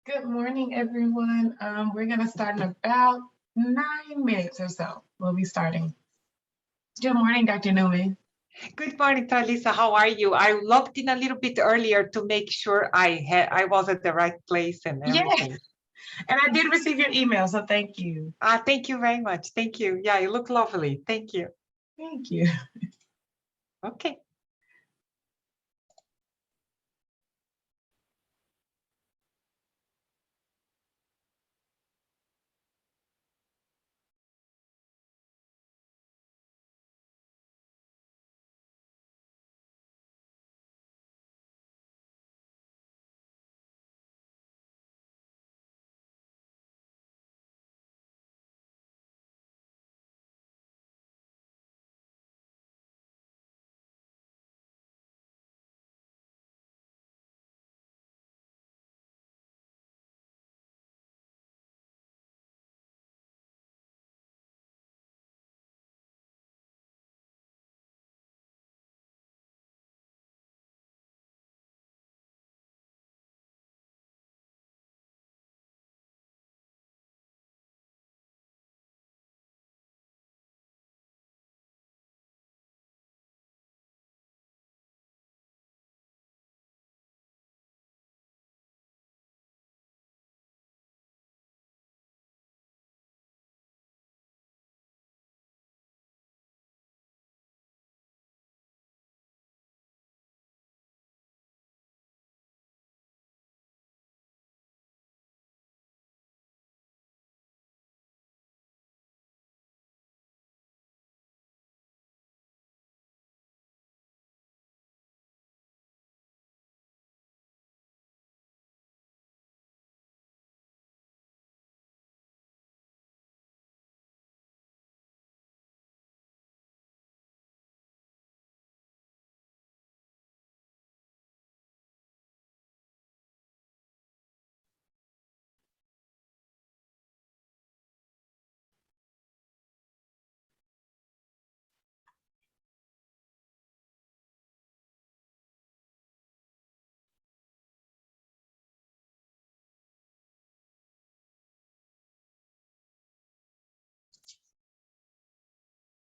Good morning, everyone. We're going to start in about 9 minutes or so. We'll be starting. Good morning, Dr. Neumann. Good morning, Tralisa. How are you? I logged in a little bit earlier to make sure I was at the right place and everything. Yeah. And I did receive your email, so thank you. Thank you very much. Thank you. Yeah, you look lovely. Thank you. Thank you. Okay.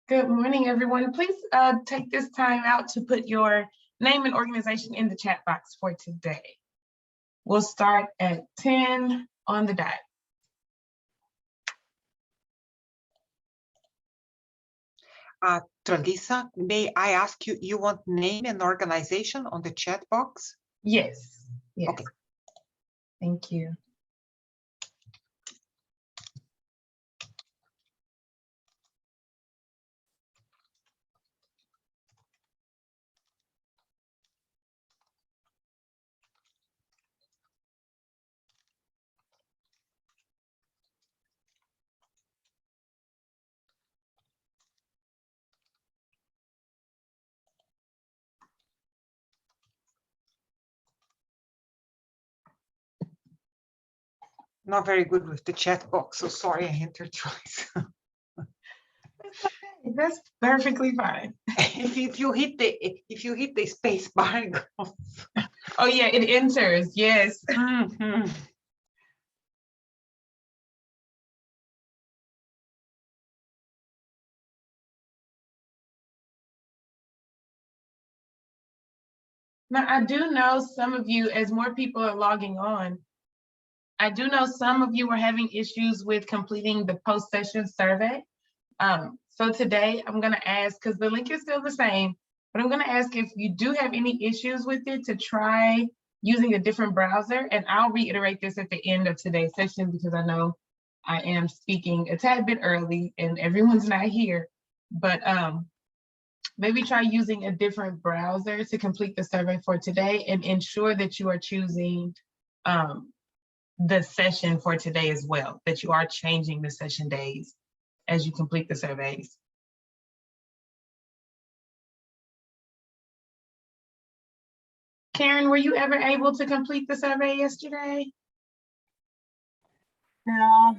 Good morning, everyone. Please take this time out to put your name and organization in the chat box for today. We'll start at 10 on the dot. Tralisa, may I ask you, you want name and organization on the chat box? Yes. Yes. Okay. Thank you. Not very good with the chat box, so sorry I entered twice. That's perfectly fine. if you hit the space bar, it goes. Oh yeah, it enters. Yes. Mm-hmm. Now, I do know some of you, as more people are logging on, I do know some of you are having issues with completing the post-session survey. So today I'm going to ask, because the link is still the same, but I'm going to ask if you do have any issues with it to try using a different browser. And I'll reiterate this at the end of today's session because I know I am speaking a tad bit early and everyone's not here. But maybe try using a different browser to complete the survey for today and ensure that you are choosing the session for today as well, that you are changing the session days as you complete the surveys. Karen, were you ever able to complete the survey yesterday? No,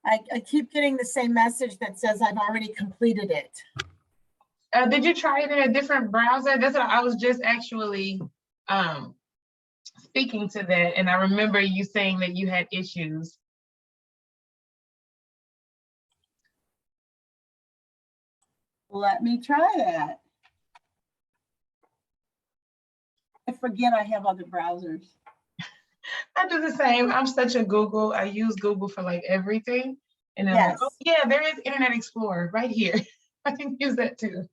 I keep getting the same message that says I've already completed it. Did you try it in a different browser? That's what I was just actually speaking to that, and I remember you saying that you had issues. Let me try that. I forget I have other browsers. I do the same. I'm such a Google. I use Google for like everything. And I'm like, Yes. oh yeah, there is Internet Explorer right here. I can use that too.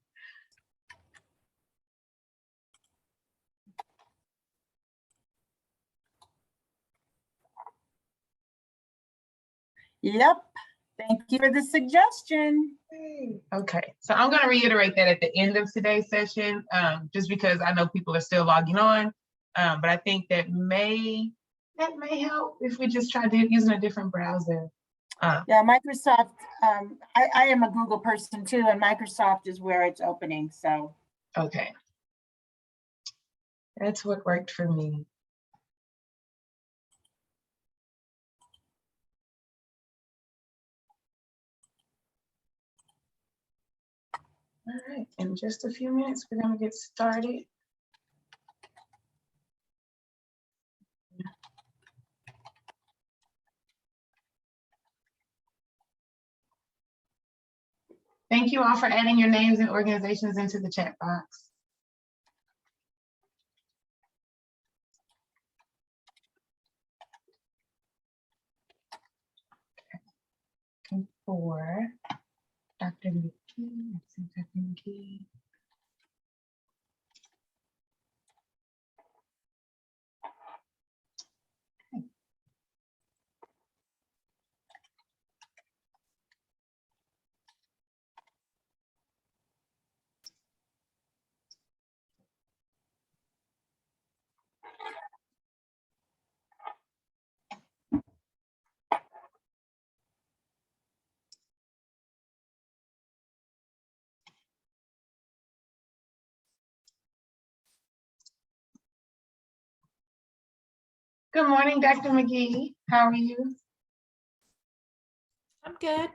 Yep. Thank you for the suggestion. Okay, so I'm going to reiterate that at the end of today's session, just because I know people are still logging on, but I think that may help if we just try using a different browser. Yeah, Microsoft, I am a Google person too, and Microsoft is where it's opening, so. Okay, that's what worked for me. All right, in just a few minutes, we're going to get started. Thank you all for adding your names and organizations into the chat box. Okay. For Dr. McGee, let's see, Dr. McGee. Good morning, Dr. McGee. How are you? I'm good.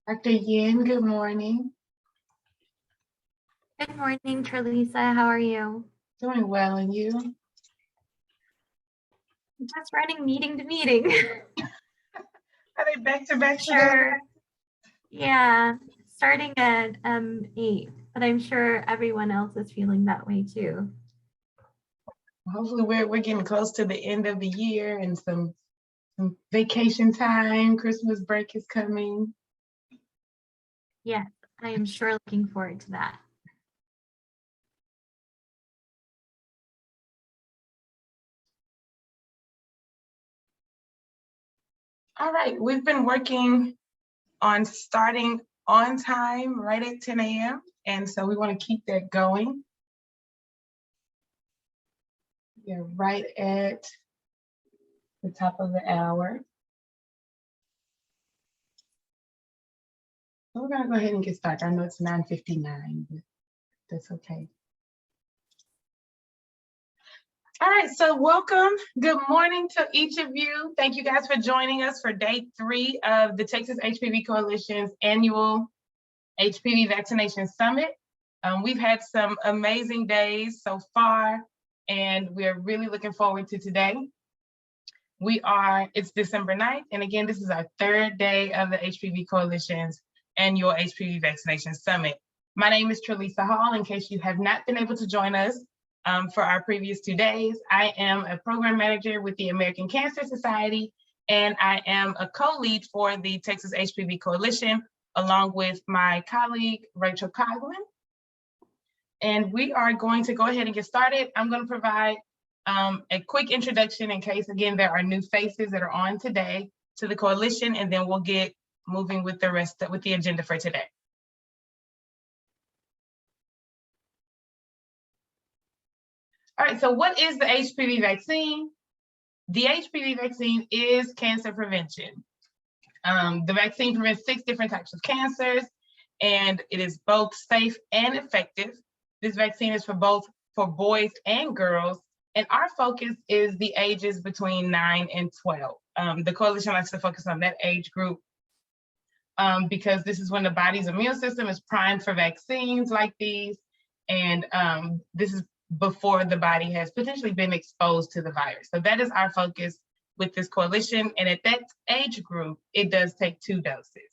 Dr. Yin, good morning. Good morning, Tralisa. How are you? Doing well, and you? Just running meeting to meeting. Are they back to back? Sure. Yeah, starting at 8, but I'm sure everyone else is feeling that way too. Hopefully we're getting close to the end of the year and some vacation time. Christmas break is coming. Yeah, I am sure looking forward to that. All right, we've been working on starting on time right at 10 a.m. And so we want to keep that going. Yeah, right at the top of the hour. So we're gonna go ahead and get started. I know it's 9:59, but that's okay. All right, so welcome. Good morning to each of you. Thank you guys for joining us for day 3 of the Texas HPV Coalition's annual HPV Vaccination Summit. We've had some amazing days so far, and we're really looking forward to today. It's December 9th, and again, this is our 3rd day of the HPV Coalition's annual HPV Vaccination Summit. My name is Tralisa Hall, in case you have not been able to join us for our previous 2 days. I am a program manager with the American Cancer Society, and I am a co-lead for the Texas HPV Coalition, along with my colleague, Rachel Coughlin. And we are going to go ahead and get started. I'm going to provide a quick introduction in case, again, there are new faces that are on today to the coalition, and then we'll get moving with the agenda for today. All right, so what is the HPV vaccine? The HPV vaccine is cancer prevention. The vaccine prevents 6 different types of cancers, and it is both safe and effective. This vaccine is for both boys and girls, And our focus is the ages between 9 and 12. The coalition likes to focus on that age group because this is when the body's immune system is primed for vaccines like these. And this is before the body has potentially been exposed to the virus. So that is our focus with this coalition. And at that age group, it does take 2 doses.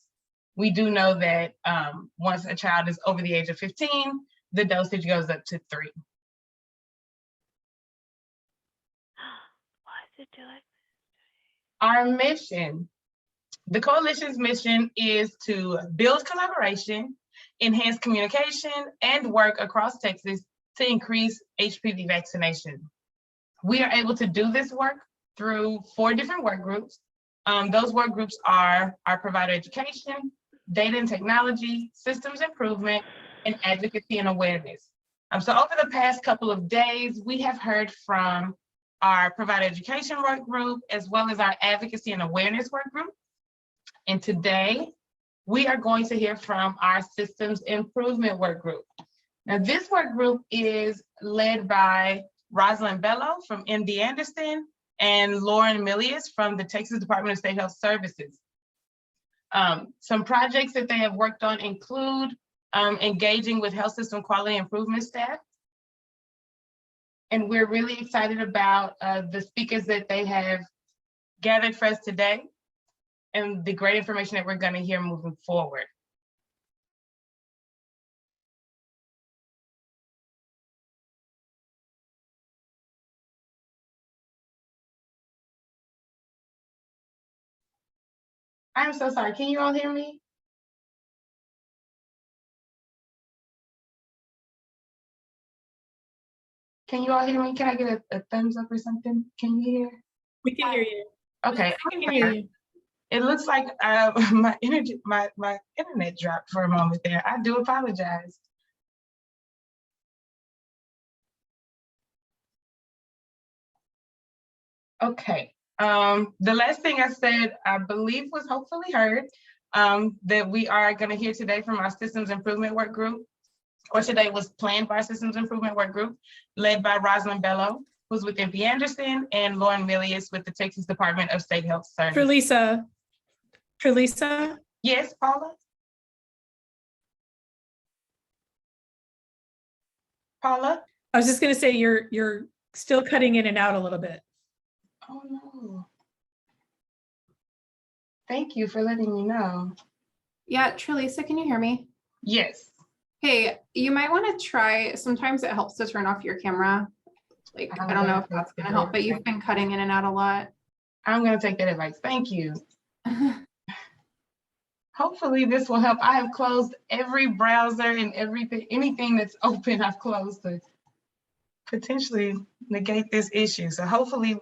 We do know that once a child is over the age of 15, the dosage goes up to 3. Our mission, the coalition's mission is to build collaboration, enhance communication, and work across Texas to increase HPV vaccination. We are able to do this work through 4 different work groups. Those work groups are our provider education, data and technology, systems improvement, and advocacy and awareness. So over the past couple of days, we have heard from our provider education work group, as well as our advocacy and awareness work group. And today, we are going to hear from our systems improvement work group. Now, this work group is led by Rosalind Bello from MD Anderson and Lauren Milius from the Texas Department of State Health Services. Some projects that they have worked on include engaging with health system quality improvement staff. And we're really excited about the speakers that they have gathered for us today and the great information that we're going to hear moving forward. I'm so sorry, can you all hear me? Can you all hear me? Can I get a thumbs up or something? Can you hear? We can hear you. Okay. We can hear you. It looks like my internet dropped for a moment there. I do apologize. Okay. The last thing I said, I believe was hopefully heard, that we are going to hear today from our systems improvement work group, or today was planned by our systems improvement work group, led by Rosalind Bello, who's with MD Anderson, and Lauren Milius with the Texas Department of State Health Services. Tralisa? Yes, Paula? Paula? I was just gonna say you're still cutting in and out a little bit. Oh no. Thank you for letting me know. Yeah, Tralisa, can you hear me? Yes. Hey, you might want to try, sometimes it helps to turn off your camera. Like, I don't know if that's going to help, but you've been cutting in and out a lot. I'm going to take that advice. Thank you. Hopefully this will help. I have closed every browser and everything, anything that's open, I've closed to potentially negate this issue. So hopefully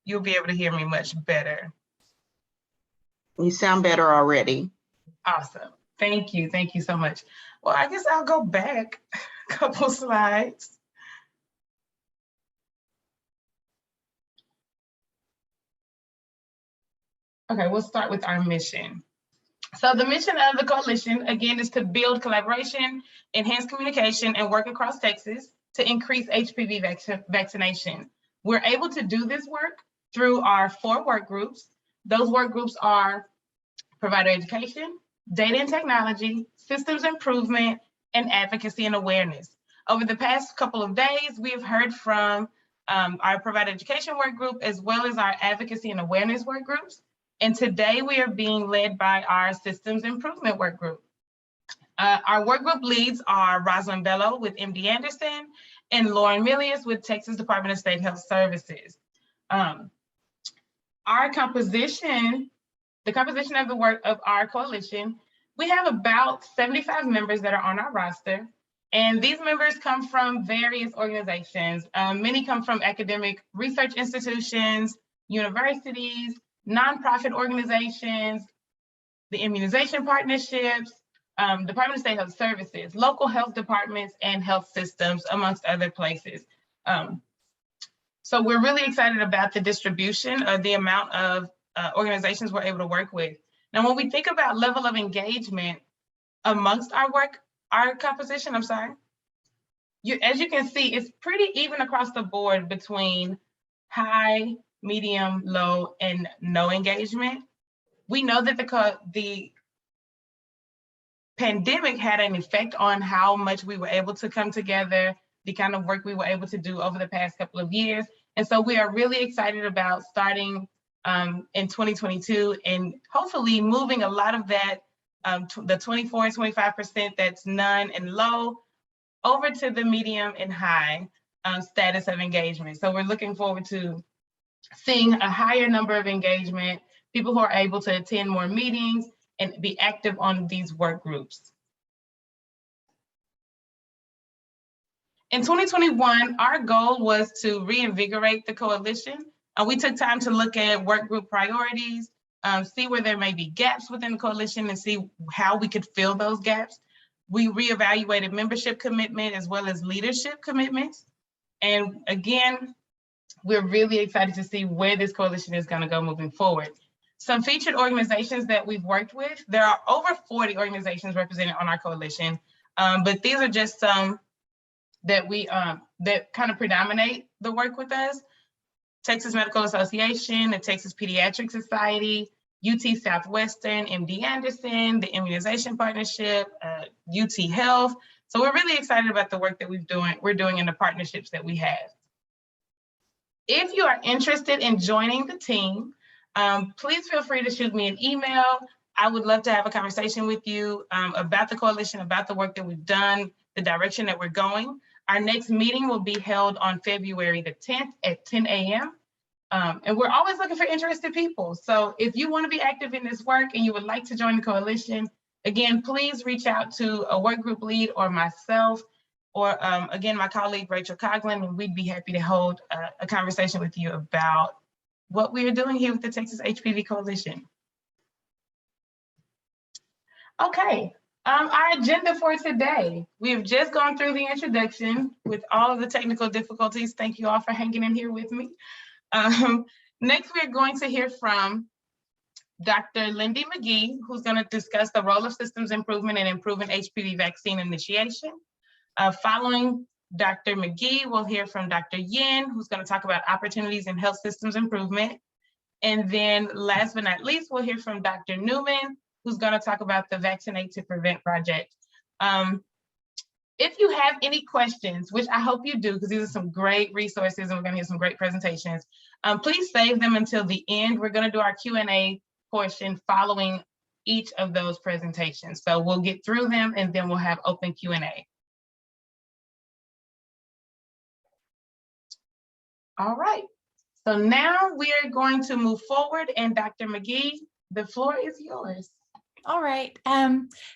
you'll be able to hear me much better. You sound better already. Awesome. Thank you. Thank you so much. Well, I guess I'll go back a couple slides. Okay, we'll start with our mission. So the mission of the coalition, again, is to build collaboration, enhance communication, and work across Texas to increase HPV vaccination. We're able to do this work through our 4 work groups. Those work groups are provider education, data and technology, systems improvement, and advocacy and awareness. Over the past couple of days, we have heard from our provider education work group as well as our advocacy and awareness work groups. And today we are being led by our systems improvement work group. Our work group leads are Rosalind Bello with MD Anderson and Lauren Milius with Texas Department of State Health Services. Our composition, the composition of the work of our coalition, we have about 75 members that are on our roster. And these members come from various organizations. Many come from academic research institutions, universities, nonprofit organizations, the immunization partnerships, Department of State Health Services, local health departments, and health systems, amongst other places. So we're really excited about the distribution of the amount of organizations we're able to work with. Now, when we think about level of engagement amongst our work, our composition, I'm sorry. as you can see, it's pretty even across the board between high, medium, low, and no engagement. We know that the pandemic had an effect on how much we were able to come together, the kind of work we were able to do over the past couple of years. And so we are really excited about starting in 2022 and hopefully moving a lot of that, the 24, 25% that's none and low over to the medium and high status of engagement. So we're looking forward to seeing a higher number of engagement, people who are able to attend more meetings and be active on these work groups. In 2021, our goal was to reinvigorate the coalition. We took time to look at work group priorities, see where there may be gaps within the coalition and see how we could fill those gaps. We reevaluated membership commitment as well as leadership commitments. And again, we're really excited to see where this coalition is going to go moving forward. Some featured organizations that we've worked with, there are over 40 organizations represented on our coalition, but these are just some that we that kind of predominate the work with us. Texas Medical Association, the Texas Pediatrics Society, UT Southwestern, MD Anderson, the Immunization Partnership, UTHealth. So we're really excited about the work that we're doing and the partnerships that we have. If you are interested in joining the team, please feel free to shoot me an email. I would love to have a conversation with you about the coalition, about the work that we've done, the direction that we're going. Our next meeting will be held on February the 10th at 10 a.m. And we're always looking for interested people. So if you want to be active in this work and you would like to join the coalition, again, please reach out to a work group lead or myself, or again, my colleague, Rachel Coughlin, and we'd be happy to hold a conversation with you about what we are doing here with the Texas HPV Coalition. Okay, our agenda for today. We have just gone through the introduction with all of the technical difficulties. Thank you all for hanging in here with me. Next, we're going to hear from Dr. Lindy McGee, who's going to discuss the role of systems improvement in improving HPV vaccine initiation. Following Dr. McGee, we'll hear from Dr. Yin, who's going to talk about opportunities in health systems improvement. And then last but not least, we'll hear from Dr. Neumann, who's going to talk about the Vaccinate to Prevent project. If you have any questions, which I hope you do, because these are some great resources and we're going to hear some great presentations, please save them until the end. We're going to do our Q&A portion following each of those presentations. So we'll get through them and then we'll have open Q&A. All right, so now we are going to move forward, and Dr. McGee, the floor is yours. All right,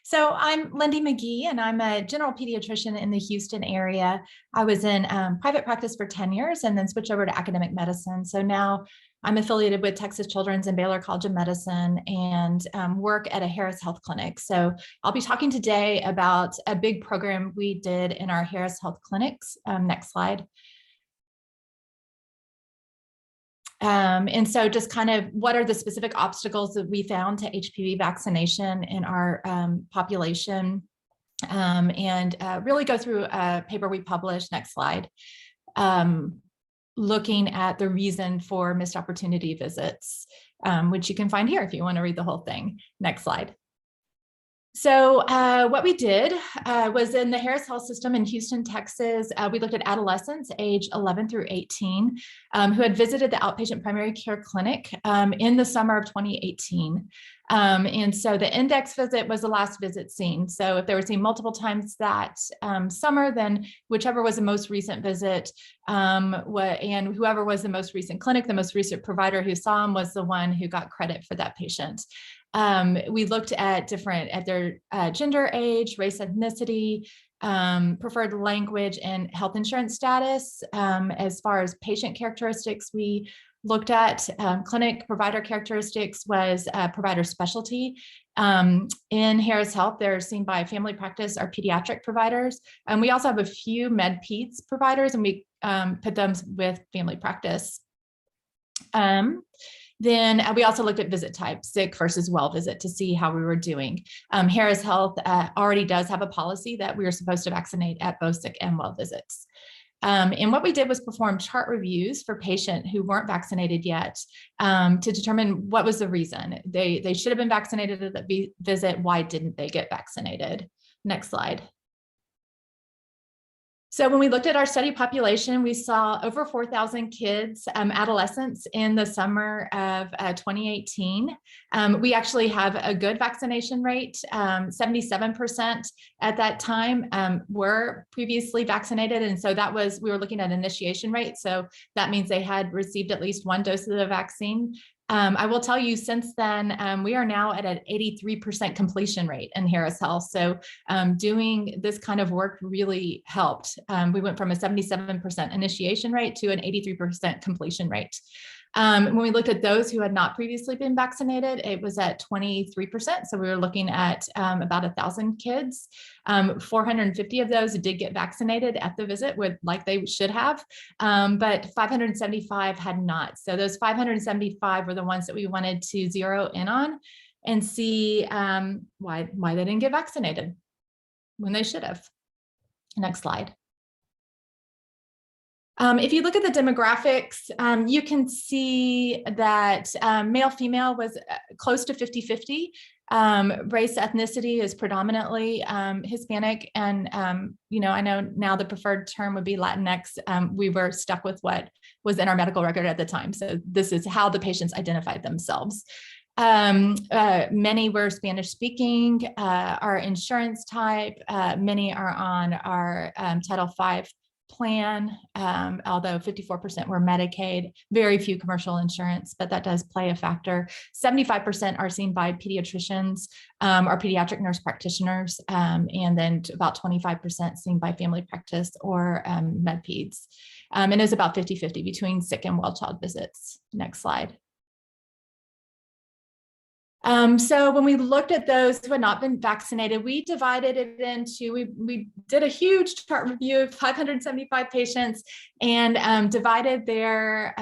so I'm Lindy McGee, and I'm a general pediatrician in the Houston area. I was in private practice for 10 years and then switched over to academic medicine. So now I'm affiliated with Texas Children's and Baylor College of Medicine and work at a Harris Health Clinic. So I'll be talking today about a big program we did in our Harris Health Clinics. Next slide. And so just kind of what are the specific obstacles that we found to HPV vaccination in our population, and really go through a paper we published, next slide, looking at the reason for missed opportunity visits, which you can find here if you want to read the whole thing. Next slide. So what we did was in the Harris Health System in Houston, Texas, we looked at adolescents age 11 through 18 who had visited the outpatient primary care clinic in the summer of 2018. And so the index visit was the last visit seen. So if they were seen multiple times that summer, then whichever was the most recent visit and whoever was the most recent clinic, the most recent provider who saw them was the one who got credit for that patient. We looked at their gender, age, race, ethnicity, preferred language, and health insurance status. As far as patient characteristics, we looked at clinic provider characteristics was provider specialty. In Harris Health, they're seen by family practice or pediatric providers. And we also have a few med peds providers, and we put them with family practice. Then we also looked at visit type, sick versus well visit, to see how we were doing. Harris Health already does have a policy that we are supposed to vaccinate at both sick and well visits. And what we did was perform chart reviews for patients who weren't vaccinated yet to determine what was the reason. They should have been vaccinated at the visit. Why didn't they get vaccinated? Next slide. So when we looked at our study population, we saw over 4,000 kids, adolescents in the summer of 2018. We actually have a good vaccination rate. 77% at that time were previously vaccinated. And so that was, we were looking at initiation rate. So that means they had received at least one dose of the vaccine. I will tell you, since then, we are now at an 83% completion rate in Harris Health. So doing this kind of work really helped. We went from a 77% initiation rate to an 83% completion rate. When we looked at those who had not previously been vaccinated, it was at 23%. So we were looking at about 1,000 kids. 450 of those did get vaccinated at the visit, like they should have, but 575 had not. So those 575 were the ones that we wanted to zero in on and see why they didn't get vaccinated when they should have. Next slide. If you look at the demographics, you can see that male female was close to 50-50. Race ethnicity is predominantly Hispanic, and I know now the preferred term would be Latinx. We were stuck with what was in our medical record at the time. So this is how the patients identified themselves. Many were Spanish speaking, our insurance type, many are on our Title V plan, although 54% were Medicaid, very few commercial insurance, but that does play a factor. 75% are seen by pediatricians or pediatric nurse practitioners, and then about 25% seen by family practice or med peds. And it was about 50-50 between sick and well child visits. Next slide. So when we looked at those who had not been vaccinated, we divided it into, we did a huge chart review of 575 patients and divided their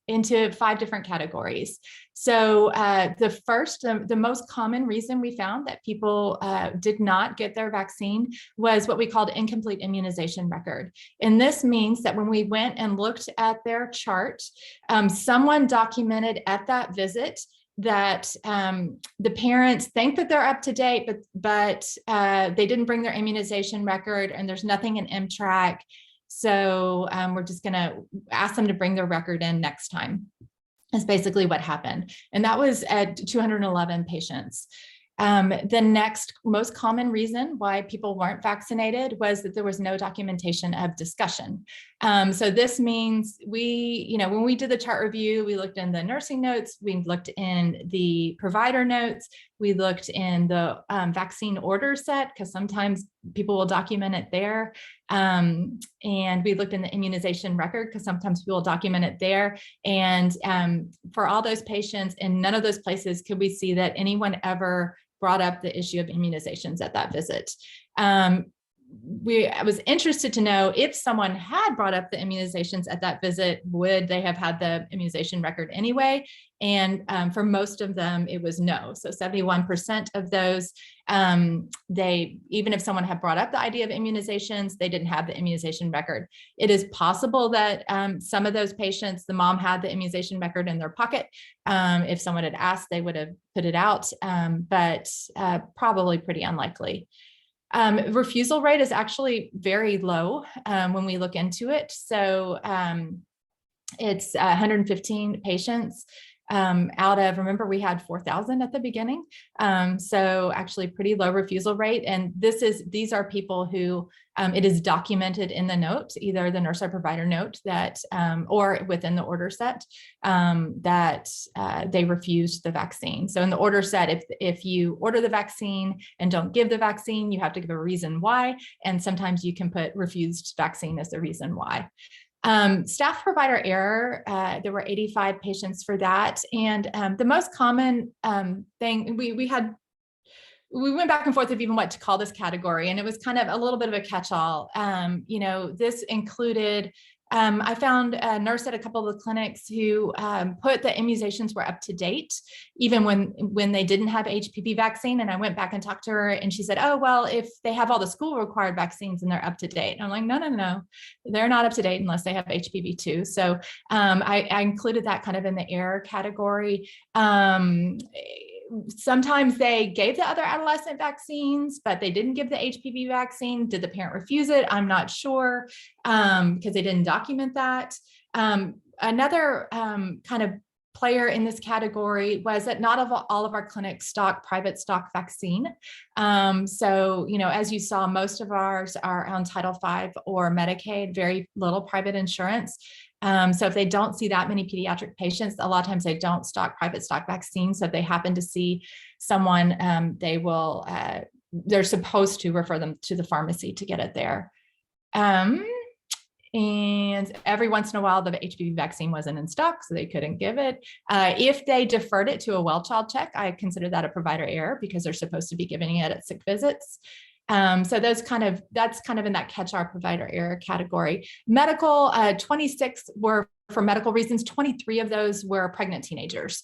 into 5 different categories. So the most common reason we found that people did not get their vaccine was what we called incomplete immunization record. And this means that when we went and looked at their chart, someone documented at that visit that the parents think that they're up to date, but they didn't bring their immunization record, and there's nothing in MTRAC. So we're just going to ask them to bring their record in next time. That's basically what happened. And that was at 211 patients. The next most common reason why people weren't vaccinated was that there was no documentation of discussion. So this means when we did the chart review, we looked in the nursing notes, we looked in the provider notes, we looked in the vaccine order set, because sometimes people will document it there. And we looked in the immunization record, because sometimes people will document it there. And for all those patients, in none of those places could we see that anyone ever brought up the issue of immunizations at that visit. I was interested to know if someone had brought up the immunizations at that visit, would they have had the immunization record anyway? And for most of them, it was no. So 71% of those, even if someone had brought up the idea of immunizations, they didn't have the immunization record. It is possible that some of those patients, the mom had the immunization record in their pocket. If someone had asked, they would have put it out, but probably pretty unlikely. Refusal rate is actually very low when we look into it. So it's 115 patients out of, remember, we had 4,000 at the beginning. So actually pretty low refusal rate. And these are people who it is documented in the note, either the nurse or provider note that, or within the order set, that they refused the vaccine. So in the order set, if you order the vaccine and don't give the vaccine, you have to give a reason why. And sometimes you can put refused vaccine as the reason why. Staff provider error, there were 85 patients for that. And the most common thing, we went back and forth of even what to call this category, and it was kind of a little bit of a catch-all. This included I found a nurse at a couple of the clinics who put the immunizations were up to date, even when they didn't have HPV vaccine. And I went back and talked to her and she said, oh, well, if they have all the school required vaccines and they're up to date. And I'm like, no, they're not up to date unless they have HPV too. So I included that kind of in the error category. Sometimes they gave the other adolescent vaccines, but they didn't give the HPV vaccine. Did the parent refuse it? I'm not sure, because they didn't document that. Another kind of player in this category was that not all of our clinics stock private stock vaccine. So, as you saw, most of ours are on Title V or Medicaid, very little private insurance. So if they don't see that many pediatric patients, a lot of times they don't stock private stock vaccines. So if they happen to see someone, they're supposed to refer them to the pharmacy to get it there. And every once in a while, the HPV vaccine wasn't in stock, so they couldn't give it. If they deferred it to a well-child check, I consider that a provider error because they're supposed to be giving it at sick visits. So that's kind of in that catch-all provider error category. Medical, 26 were for medical reasons. 23 of those were pregnant teenagers.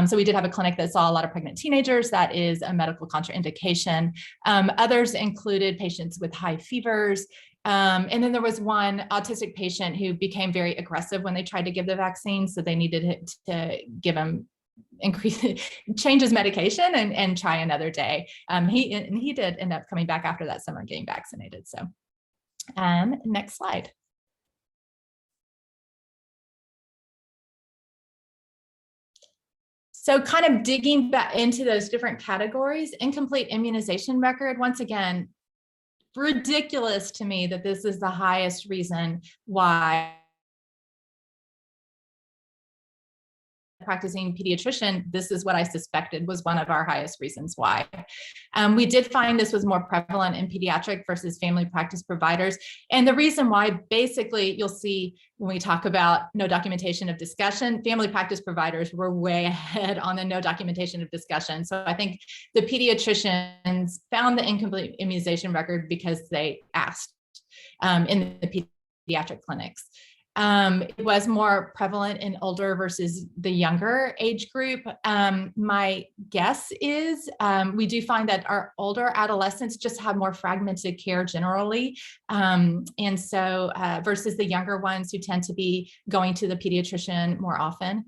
So we did have a clinic that saw a lot of pregnant teenagers. That is a medical contraindication. Others included patients with high fevers. And then there was one autistic patient who became very aggressive when they tried to give the vaccine. So they needed to give him change his medication and try another day. He did end up coming back after that summer getting vaccinated. So next slide. So kind of digging back into those different categories, incomplete immunization record, once again, ridiculous to me that this is the highest reason why practicing pediatrician, this is what I suspected was one of our highest reasons why. We did find this was more prevalent in pediatric versus family practice providers. And the reason why, basically, you'll see when we talk about no documentation of discussion, family practice providers were way ahead on the no documentation of discussion. So I think the pediatricians found the incomplete immunization record because they asked in the pediatric clinics. It was more prevalent in older versus the younger age group. My guess is we do find that our older adolescents just have more fragmented care generally. And so versus the younger ones who tend to be going to the pediatrician more often.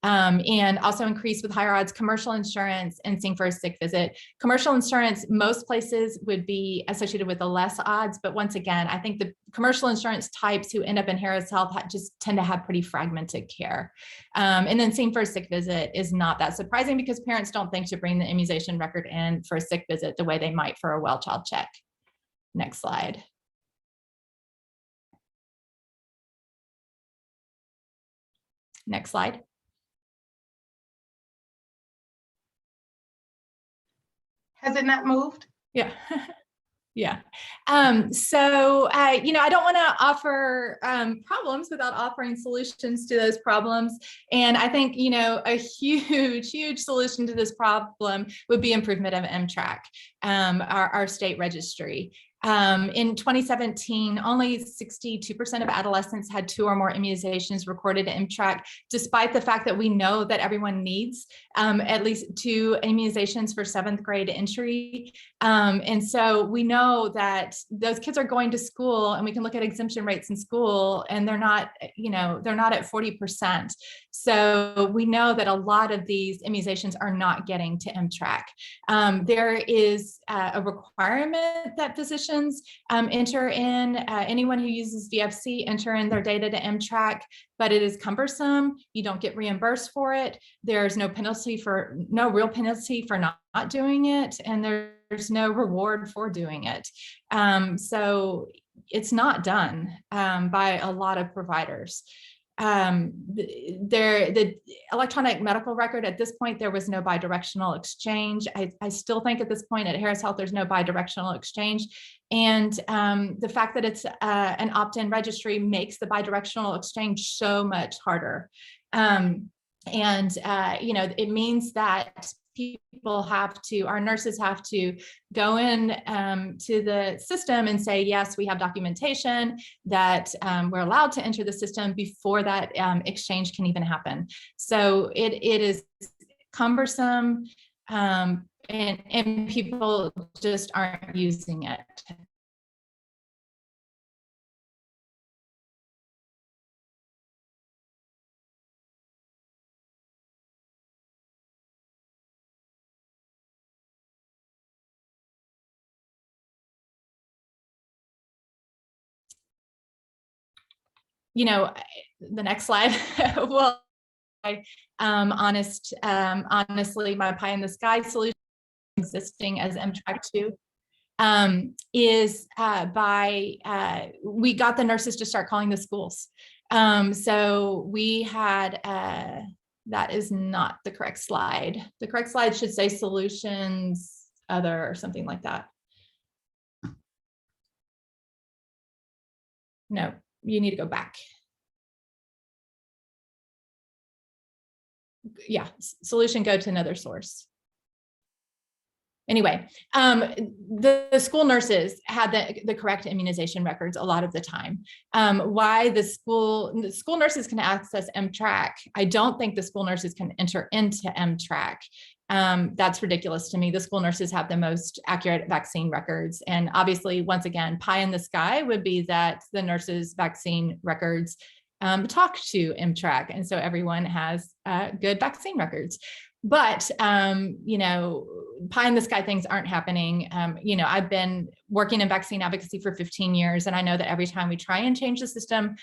And also increased with higher odds commercial insurance and seeing for a sick visit. Commercial insurance, most places would be associated with the less odds, but once again, I think the commercial insurance types who end up in Harris Health just tend to have pretty fragmented care. And then seeing for a sick visit is not that surprising because parents don't think to bring the immunization record in for a sick visit the way they might for a well-child check. Next slide. Next slide. Has it not moved? Yeah. Yeah. So, I don't want to offer problems without offering solutions to those problems. And I think, a huge solution to this problem would be improvement of MTRAC, our state registry. In 2017, only 62% of adolescents had 2 or more immunizations recorded in MTRAC, despite the fact that we know that everyone needs at least 2 immunizations for 7th grade entry. And so we know that those kids are going to school, and we can look at exemption rates in school, and they're not at 40%. So we know that a lot of these immunizations are not getting to MTRAC. There is a requirement that physicians enter in, anyone who uses VFC, enter in their data to MTRAC, but it is cumbersome. You don't get reimbursed for it. There's no real penalty for not doing it, and there's no reward for doing it. So it's not done by a lot of providers. The electronic medical record, at this point, there was no bidirectional exchange. I still think at this point at Harris Health, there's no bidirectional exchange. And the fact that it's an opt-in registry makes the bidirectional exchange so much harder. It means that people have to, our nurses have to go in to the system and say, yes, we have documentation that we're allowed to enter the system before that exchange can even happen. So it is cumbersome, and people just aren't using it. You know, the next slide. Well, honestly, my pie in the sky solution existing as MTRAC2 is we got the nurses to start calling the schools. So we had, that is not the correct slide. The correct slide should say solutions other or something like that. No, you need to go back. Yeah, solution, go to another source. Anyway, the school nurses had the correct immunization records a lot of the time. Why the school nurses can access MTRAC, I don't think the school nurses can enter into MTRAC. That's ridiculous to me. The school nurses have the most accurate vaccine records. And obviously, once again, pie in the sky would be that the nurses' vaccine records talk to MTRAC. And so everyone has good vaccine records. But, you know, pie in the sky things aren't happening. You know, I've been working in vaccine advocacy for 15 years, and I know that every time we try and change the system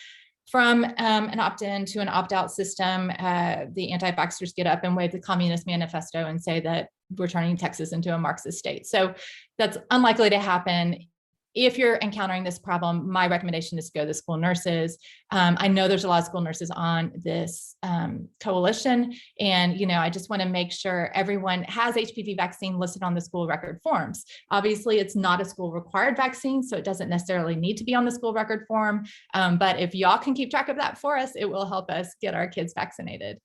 from an opt-in to an opt-out system, the anti-vaxxers get up and wave the Communist Manifesto and say that we're turning Texas into a Marxist state. So that's unlikely to happen. If you're encountering this problem, my recommendation is to go to the school nurses. I know there's a lot of school nurses on this coalition, and you know, I just want to make sure everyone has HPV vaccine listed on the school record forms. Obviously, it's not a school required vaccine, so it doesn't necessarily need to be on the school record form. But if y'all can keep track of that for us, it will help us get our kids vaccinated.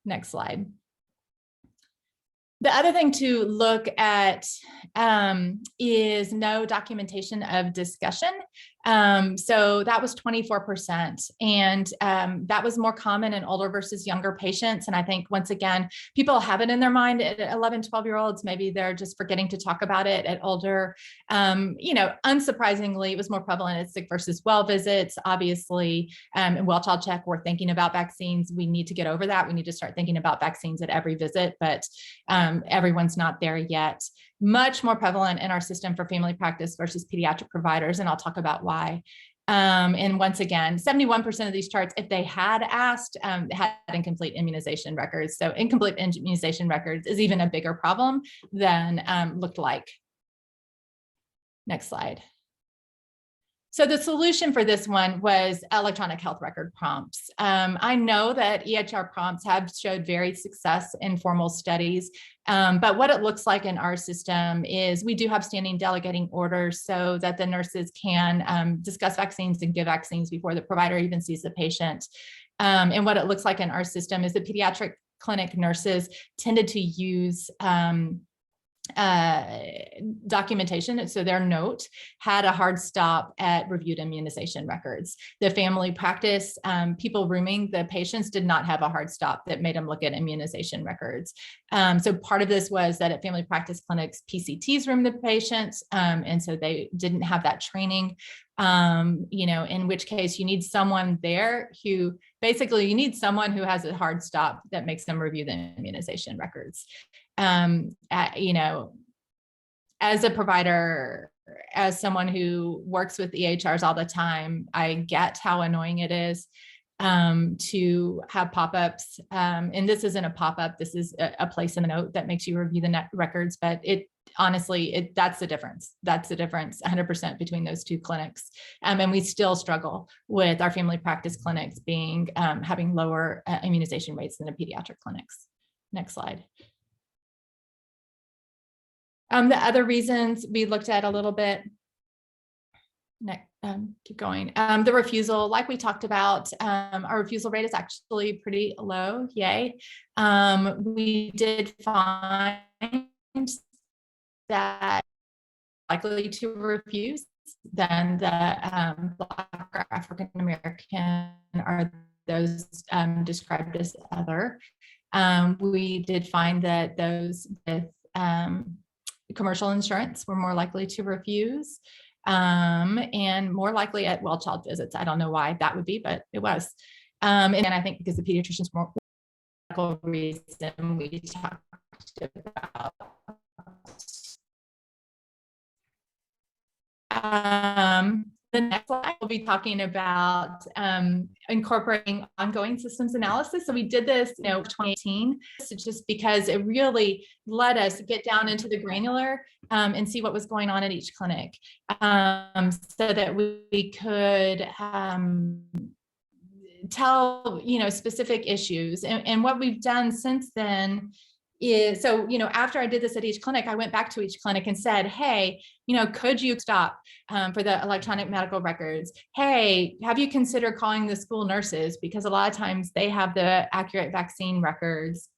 Next slide. The other thing to look at is no documentation of discussion. So that was 24%. And that was more common in older versus younger patients. And I think, once again, people have it in their mind at 11, 12-year-olds. Maybe they're just forgetting to talk about it at older. You know, unsurprisingly, it was more prevalent at sick versus well visits. Obviously, in well child check, we're thinking about vaccines. We need to get over that. We need to start thinking about vaccines at every visit, but everyone's not there yet. Much more prevalent in our system for family practice versus pediatric providers, and I'll talk about why. And once again, 71% of these charts, if they had asked, had incomplete immunization records. So incomplete immunization records is even a bigger problem than looked like. Next slide. So the solution for this one was electronic health record prompts. I know that EHR prompts have showed varied success in formal studies, but what it looks like in our system is we do have standing delegating orders so that the nurses can discuss vaccines and give vaccines before the provider even sees the patient. And what it looks like in our system is the pediatric clinic nurses tended to use documentation. So their note had a hard stop at reviewed immunization records. The family practice people rooming the patients did not have a hard stop that made them look at immunization records. So part of this was that at family practice clinics, PCTs room the patients. And so they didn't have that training, you know, in which case you need someone there who basically, you need someone who has a hard stop that makes them review the immunization records. You know, as a provider, as someone who works with EHRs all the time, I get how annoying it is to have pop-ups. And this isn't a pop-up, this is a place in the note that makes you review the net records, but it honestly, that's the difference. That's the difference 100% between those two clinics. And we still struggle with our family practice clinics being having lower immunization rates than the pediatric clinics. Next slide. The other reasons we looked at a little bit, keep going. The refusal, like we talked about, our refusal rate is actually pretty low. Yay. We did find that likely to refuse than the Black or African American are those described as other. We did find that those with commercial insurance were more likely to refuse, and more likely at well-child visits. I don't know why that would be, but it was. And I think because the pediatricians were medical reason we talked about. The next slide, we'll be talking about incorporating ongoing systems analysis. So we did this, 2018, just because it really let us get down into the granular and see what was going on at each clinic, so that we could tell, specific issues. And what we've done since then is, so, after I did this at each clinic, I went back to each clinic and said, hey, could you stop for the electronic medical records? Hey, have you considered calling the school nurses? Because a lot of times they have the accurate vaccine records.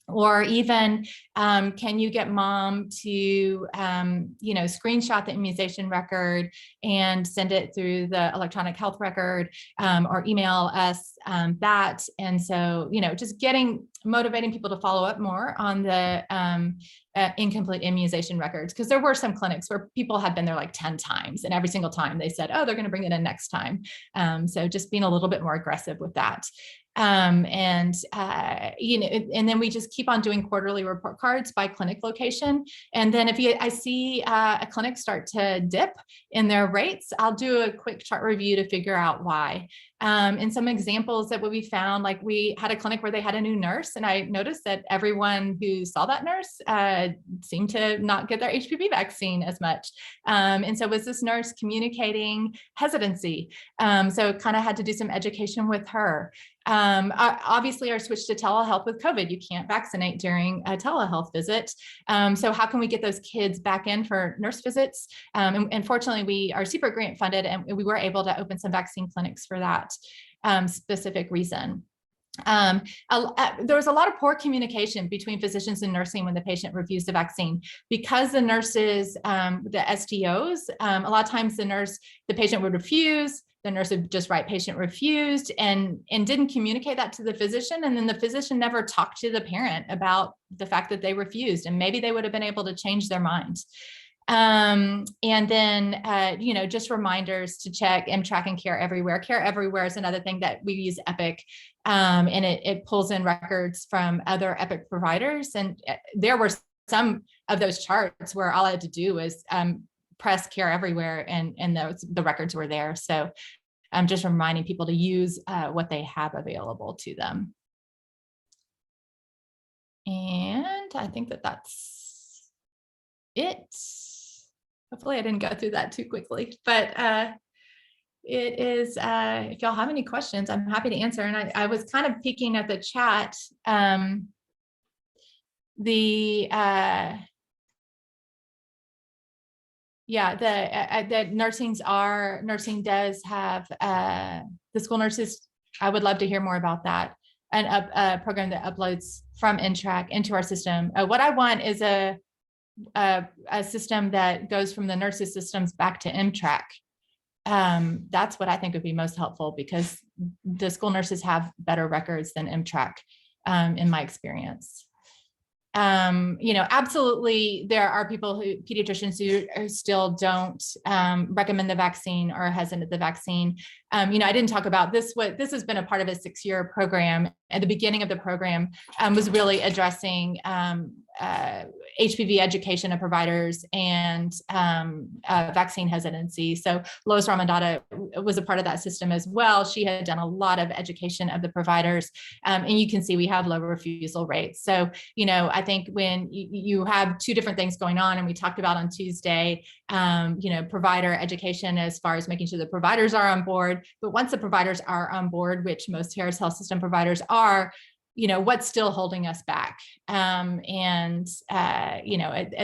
Or even, can you get mom to, screenshot the immunization record and send it through the electronic health record, or email us that. And so, just motivating people to follow up more on the incomplete immunization records. Because there were some clinics where people had been there like 10 times, and every single time they said, oh, they're going to bring it in next time. So just being a little bit more aggressive with that. And then we just keep on doing quarterly report cards by clinic location. And then if I see a clinic start to dip in their rates, I'll do a quick chart review to figure out why. And some examples that we found, like we had a clinic where they had a new nurse, and I noticed that everyone who saw that nurse seemed to not get their HPV vaccine as much. And so was this nurse communicating hesitancy? So kind of had to do some education with her. Obviously our switch to telehealth with COVID, you can't vaccinate during a telehealth visit. So how can we get those kids back in for nurse visits? And fortunately we are super grant funded, and we were able to open some vaccine clinics for that specific reason. There was a lot of poor communication between physicians and nursing when the patient refused the vaccine, because the nurses, the STOs, a lot of times the patient would refuse. The nurse would just write patient refused and didn't communicate that to the physician. And then the physician never talked to the parent about the fact that they refused, and maybe they would have been able to change their minds. And then, just reminders to check MTRAC and Care Everywhere. Care Everywhere is another thing that we use Epic, and it pulls in records from other Epic providers. And there were some of those charts where all I had to do was press Care Everywhere, and the records were there. So I'm just reminding people to use what they have available to them. And I think that's it. Hopefully I didn't go through that too quickly, but it is, if y'all have any questions, I'm happy to answer. And I was kind of peeking at the chat. The nursing does have, the school nurses, I would love to hear more about that. And a program that uploads from NTRAC into our system. What I want is a system that goes from the nurses systems back to MTRAC. That's what I think would be most helpful, because the school nurses have better records than MTRAC, in my experience. Absolutely, there are pediatricians who still don't recommend the vaccine or are hesitant to the vaccine. I didn't talk about this. This has been a part of a 6-year program. At the beginning of the program was really addressing HPV education of providers and vaccine hesitancy. So Lois Ramadata was a part of that system as well. She had done a lot of education of the providers, and you can see we have low refusal rates. So, I think when you have two different things going on, and we talked about on Tuesday, provider education as far as making sure the providers are on board. But once the providers are on board, which most Harris Health System providers are, what's still holding us back? At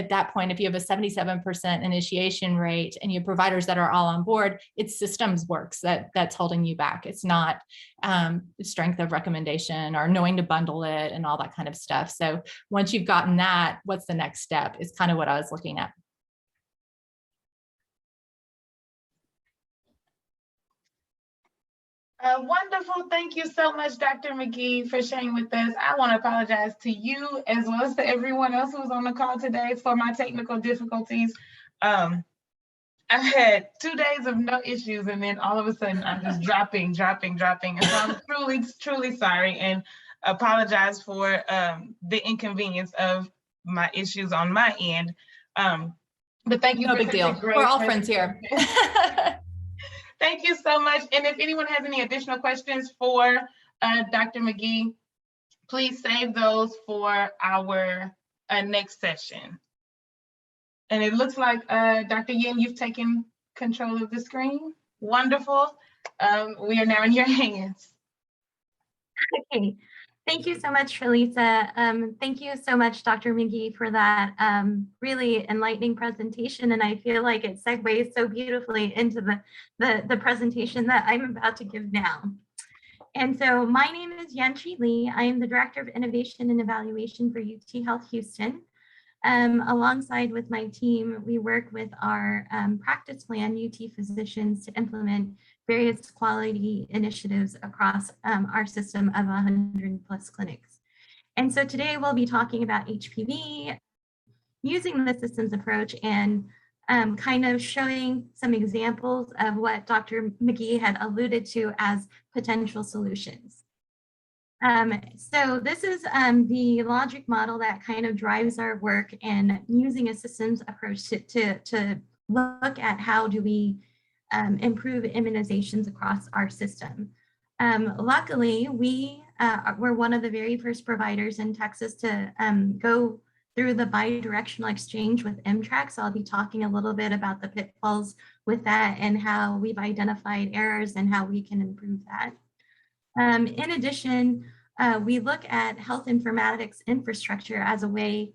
that point, if you have a 77% initiation rate and you have providers that are all on board, it's systems works that's holding you back. It's not strength of recommendation or knowing to bundle it and all that kind of stuff. So once you've gotten that, what's the next step is kind of what I was looking at. Wonderful. Thank you so much, Dr. McGee, for sharing with us. I want to apologize to you as well as to everyone else who's on the call today for my technical difficulties. I've had 2 days of no issues, and then all of a sudden I'm just dropping. And so I'm truly sorry and apologize for the inconvenience of my issues on my end. But thank you. No big deal. We're all friends here. Thank you so much. And if anyone has any additional questions for Dr. McGee, please save those for our next session. And it looks like Dr. Yin, you've taken control of the screen. Wonderful. We are now in your hands. Okay. Thank you so much, Tralisa. Thank you so much, Dr. McGee, for that really enlightening presentation. And I feel like it segues so beautifully into the presentation that I'm about to give now. And so my name is Yanchi Lee. I am the Director of Innovation and Evaluation for UTHealth Houston. Alongside with my team, we work with our practice plan UT physicians to implement various quality initiatives across our system of 100+ clinics. And so today we'll be talking about HPV, using the systems approach and kind of showing some examples of what Dr. McGee had alluded to as potential solutions. So this is the logic model that kind of drives our work, and using a systems approach to look at how do we improve immunizations across our system. Luckily, we were one of the very first providers in Texas to go through the bidirectional exchange with MTRAC. So I'll be talking a little bit about the pitfalls with that and how we've identified errors and how we can improve that. In addition, we look at health informatics infrastructure as a way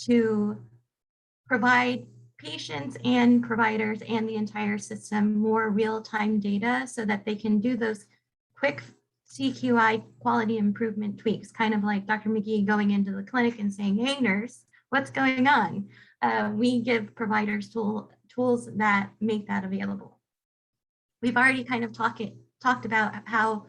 to provide patients and providers and the entire system more real-time data so that they can do those quick CQI quality improvement tweaks, kind of like Dr. McGee going into the clinic and saying, hey nurse, what's going on? We give providers tools that make that available. We've already kind of talked about how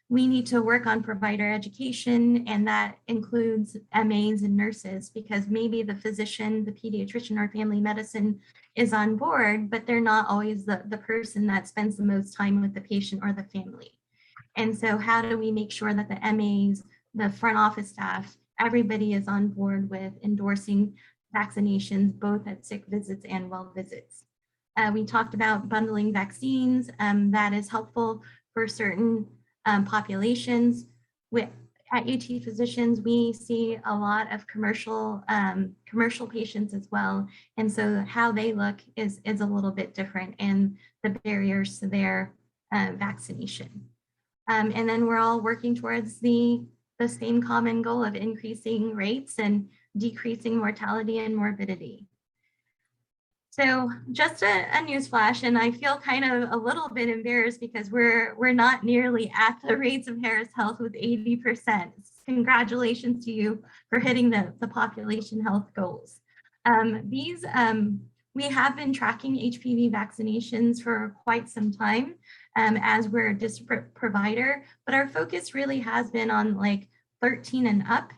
we need to work on provider education, and that includes MAs and nurses, because maybe the physician, the pediatrician, or family medicine is on board, but they're not always the person that spends the most time with the patient or the family. And so how do we make sure that the MAs, the front office staff, everybody is on board with endorsing vaccinations, both at sick visits and well visits? We talked about bundling vaccines. That is helpful for certain populations. At UT Physicians, we see a lot of commercial patients as well, and so how they look is a little bit different, and the barriers to their vaccination. And then we're all working towards the same common goal of increasing rates and decreasing mortality and morbidity. So just a news flash, and I feel kind of a little bit embarrassed because we're not nearly at the rates of Harris Health with 80%. Congratulations to you for hitting the population health goals. We have been tracking HPV vaccinations for quite some time as we're a disparate provider, but our focus really has been on like 13 and up.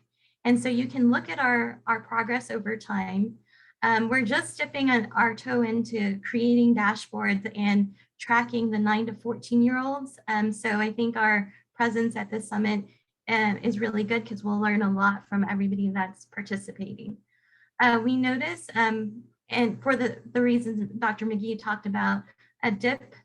And so you can look at our progress over time. We're just dipping our toe into creating dashboards and tracking the 9 to 14-year-olds. So I think our presence at this summit is really good because we'll learn a lot from everybody that's participating. We notice, and for the reasons Dr. McGee talked about, a dip,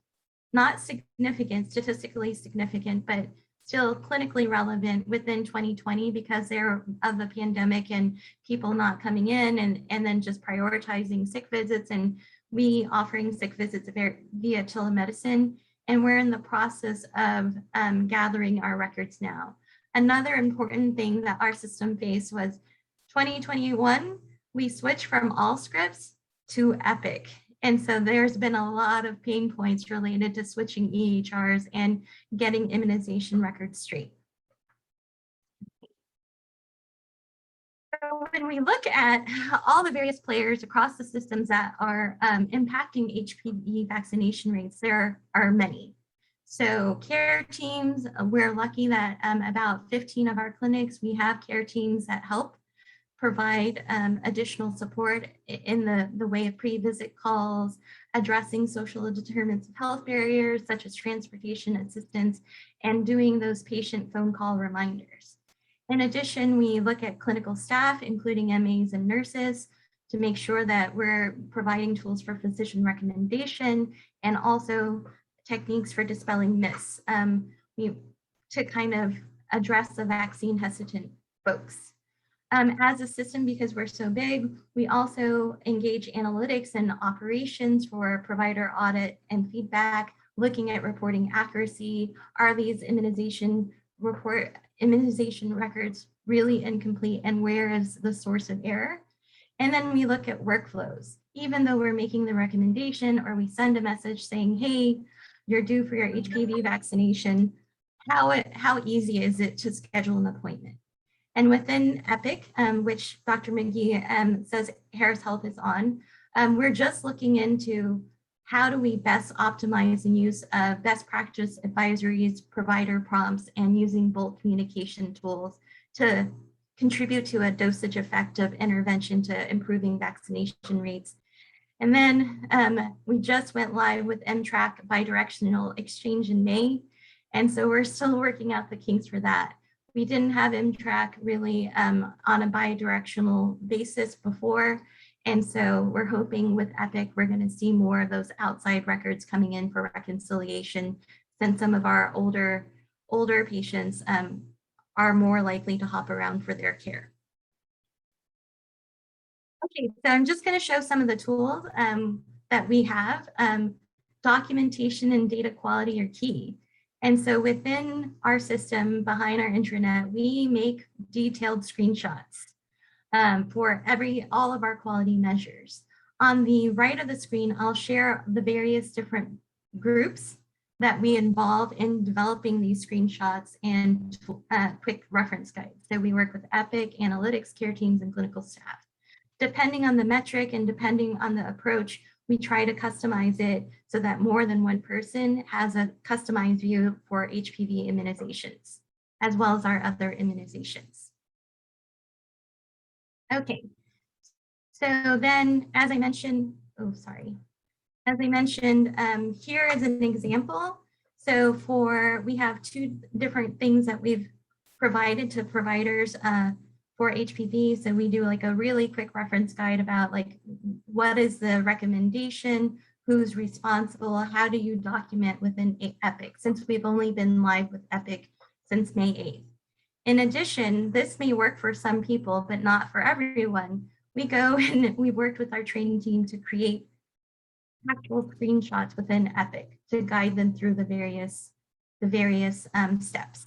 not significant, statistically significant, but still clinically relevant within 2020 because of the pandemic and people not coming in and then just prioritizing sick visits, and we offering sick visits via telemedicine. And we're in the process of gathering our records now. Another important thing that our system faced was 2021, we switched from all scripts to Epic. And so there's been a lot of pain points related to switching EHRs and getting immunization records straight. So when we look at all the various players across the systems that are impacting HPV vaccination rates, there are many. So care teams, we're lucky that about 15 of our clinics, we have care teams that help provide additional support in the way of pre-visit calls, addressing social determinants of health barriers such as transportation assistance, and doing those patient phone call reminders. In addition, we look at clinical staff, including MAs and nurses, to make sure that we're providing tools for physician recommendation and also techniques for dispelling myths to kind of address the vaccine hesitant folks. As a system, because we're so big, we also engage analytics and operations for provider audit and feedback, looking at reporting accuracy. Are these immunization records really incomplete, and where is the source of error? And then we look at workflows. Even though we're making the recommendation or we send a message saying, hey, you're due for your HPV vaccination, how easy is it to schedule an appointment? And within Epic, which Dr. McGee says Harris Health is on, we're just looking into how do we best optimize and use best practice advisories, provider prompts, and using bulk communication tools to contribute to a dosage effective intervention to improving vaccination rates. And then we just went live with MTRAC bidirectional exchange in May. And so we're still working out the kinks for that. We didn't have MTRAC really on a bidirectional basis before. And so we're hoping with Epic, we're going to see more of those outside records coming in for reconciliation, since some of our older patients are more likely to hop around for their care. Okay, so I'm just going to show some of the tools that we have. Documentation and data quality are key. And so within our system, behind our intranet, we make detailed screenshots for all of our quality measures. On the right of the screen, I'll share the various different groups that we involve in developing these screenshots and quick reference guides. So we work with Epic, analytics, care teams, and clinical staff. Depending on the metric and depending on the approach, we try to customize it so that more than one person has a customized view for HPV immunizations, as well as our other immunizations. Okay, so then as I mentioned, here is an example. So we have two different things that we've provided to providers for HPV. So we do like a really quick reference guide about like, what is the recommendation, who's responsible, how do you document within Epic, since we've only been live with Epic since May 8th. In addition, this may work for some people, but not for everyone. We go and we worked with our training team to create actual screenshots within Epic to guide them through the various steps.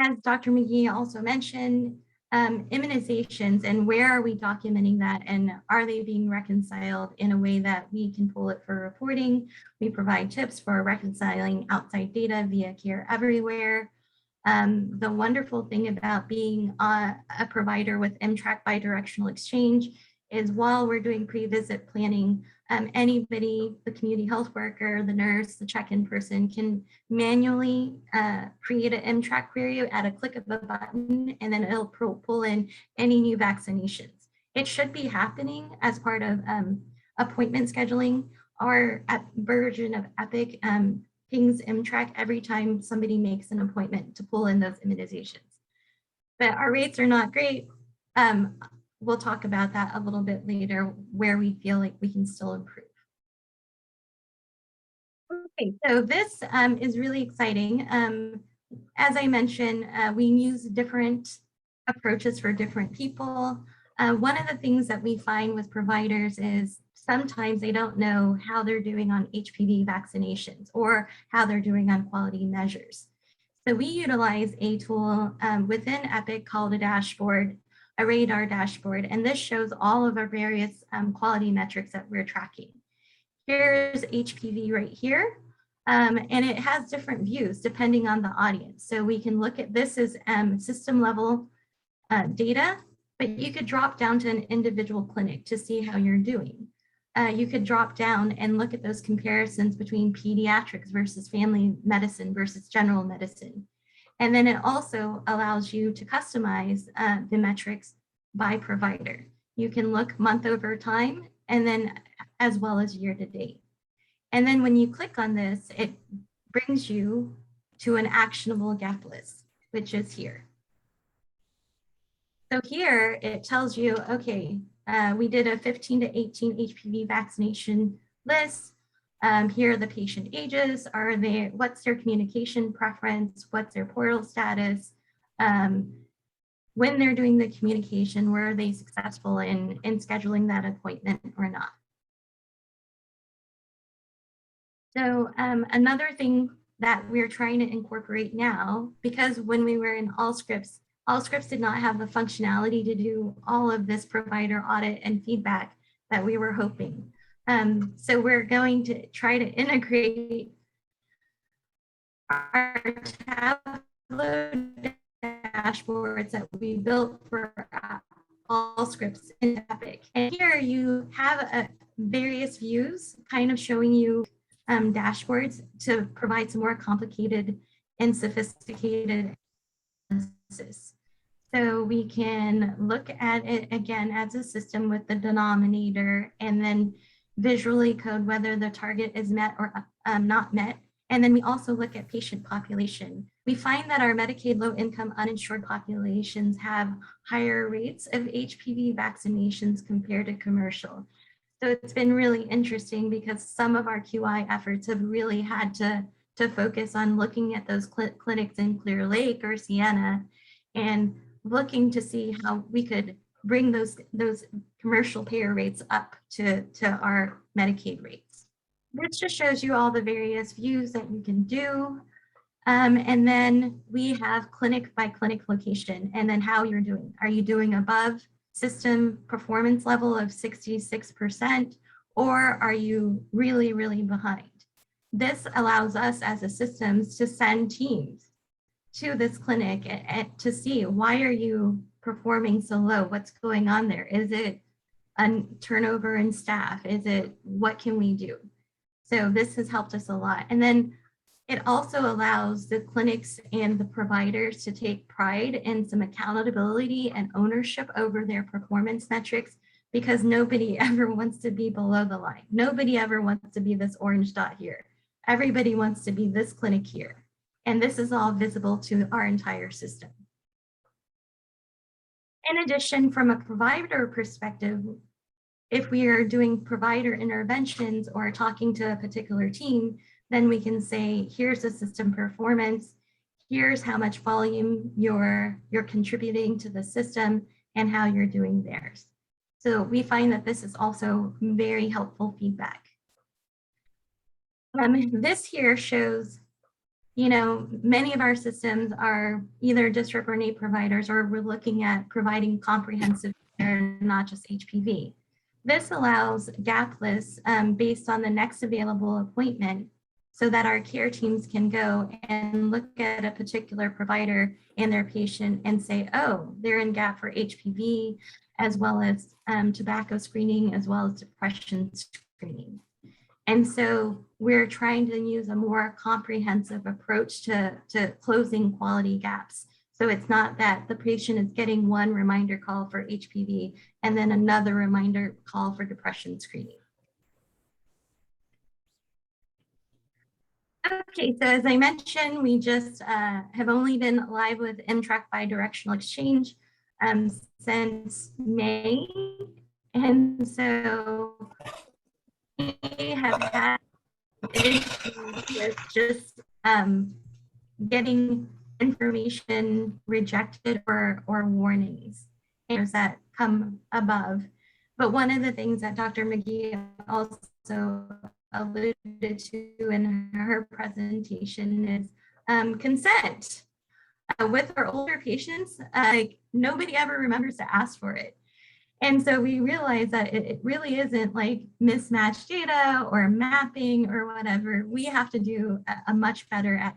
As Dr. McGee also mentioned, immunizations and where are we documenting that, and are they being reconciled in a way that we can pull it for reporting? We provide tips for reconciling outside data via Care Everywhere. The wonderful thing about being a provider with MTRAC bidirectional exchange is while we're doing pre-visit planning, anybody, the community health worker, the nurse, the check-in person can manually create an MTRAC query at a click of a button, and then it'll pull in any new vaccinations. It should be happening as part of appointment scheduling. Our version of Epic pings MTRAC every time somebody makes an appointment to pull in those immunizations. But our rates are not great. We'll talk about that a little bit later, where we feel like we can still improve. Okay, so this is really exciting. As I mentioned, we use different approaches for different people. One of the things that we find with providers is sometimes they don't know how they're doing on HPV vaccinations or how they're doing on quality measures. So we utilize a tool within Epic called a dashboard, a radar dashboard, and this shows all of our various quality metrics that we're tracking. Here's HPV right here, and it has different views depending on the audience. So we can look at this as system level data, but you could drop down to an individual clinic to see how you're doing. You could drop down and look at those comparisons between pediatrics versus family medicine versus general medicine. And then it also allows you to customize the metrics by provider. You can look month over time and then as well as year to date. And then when you click on this, it brings you to an actionable gap list, which is here. So here it tells you, okay, we did a 15 to 18 HPV vaccination list. Here are the patient ages. What's their communication preference? What's their portal status? When they're doing the communication, were they successful in scheduling that appointment or not? So another thing that we're trying to incorporate now, because when we were in Allscripts did not have the functionality to do all of this provider audit and feedback that we were hoping. So we're going to try to integrate our Tableau dashboards that we built for Allscripts in Epic. And here you have various views kind of showing you dashboards to provide some more complicated and sophisticated analysis. So we can look at it again as a system with the denominator and then visually code whether the target is met or not met. And then we also look at patient population. We find that our Medicaid low-income uninsured populations have higher rates of HPV vaccinations compared to commercial. So it's been really interesting because some of our QI efforts have really had to focus on looking at those clinics in Clear Lake or Sienna and looking to see how we could bring those commercial payer rates up to our Medicaid rates. This just shows you all the various views that you can do. And then we have clinic by clinic location and then how you're doing. Are you doing above system performance level of 66%, or are you really, really behind? This allows us as a systems to send teams to this clinic and to see, why are you performing so low? What's going on there? Is it a turnover in staff? Is it, what can we do? So this has helped us a lot. And then it also allows the clinics and the providers to take pride in some accountability and ownership over their performance metrics, because nobody ever wants to be below the line. Nobody ever wants to be this orange dot here. Everybody wants to be this clinic here. And this is all visible to our entire system. In addition, from a provider perspective, if we are doing provider interventions or talking to a particular team, then we can say, here's the system performance, here's how much volume you're contributing to the system and how you're doing theirs. So we find that this is also very helpful feedback. This here shows, many of our systems are either district or NAIP providers, or we're looking at providing comprehensive care, not just HPV. This allows gap lists based on the next available appointment, so that our care teams can go and look at a particular provider and their patient and say, oh, they're in gap for HPV, as well as tobacco screening, as well as depression screening. And so we're trying to use a more comprehensive approach to closing quality gaps. So it's not that the patient is getting one reminder call for HPV and then another reminder call for depression screening. Okay, so as I mentioned, we just have only been live with MTRAC bidirectional exchange since May. And so we have had issues with just getting information rejected or warnings that come above. But one of the things that Dr. McGee also alluded to in her presentation is consent. With our older patients, like nobody ever remembers to ask for it. And so we realize that it really isn't like mismatched data or mapping or whatever. We have to do a much better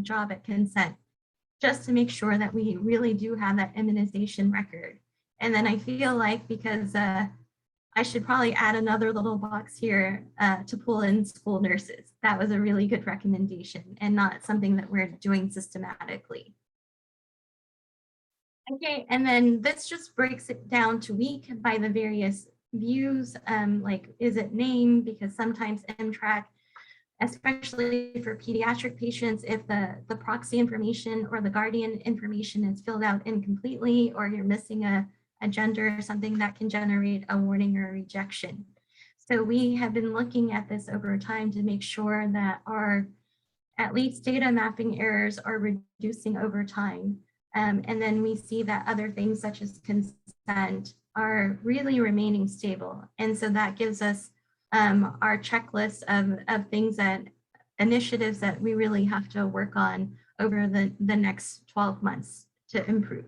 job at consent, just to make sure that we really do have that immunization record. And then I feel like, because I should probably add another little box here to pull in school nurses. That was a really good recommendation and not something that we're doing systematically. Okay, and then this just breaks it down to week by the various views, like is it name, because sometimes MTRAC, especially for pediatric patients, if the proxy information or the guardian information is filled out incompletely, or you're missing a gender or something, that can generate a warning or a rejection. So we have been looking at this over time to make sure that our at least data mapping errors are reducing over time. And then we see that other things such as consent are really remaining stable. And so that gives us our checklist of things initiatives that we really have to work on over the next 12 months to improve.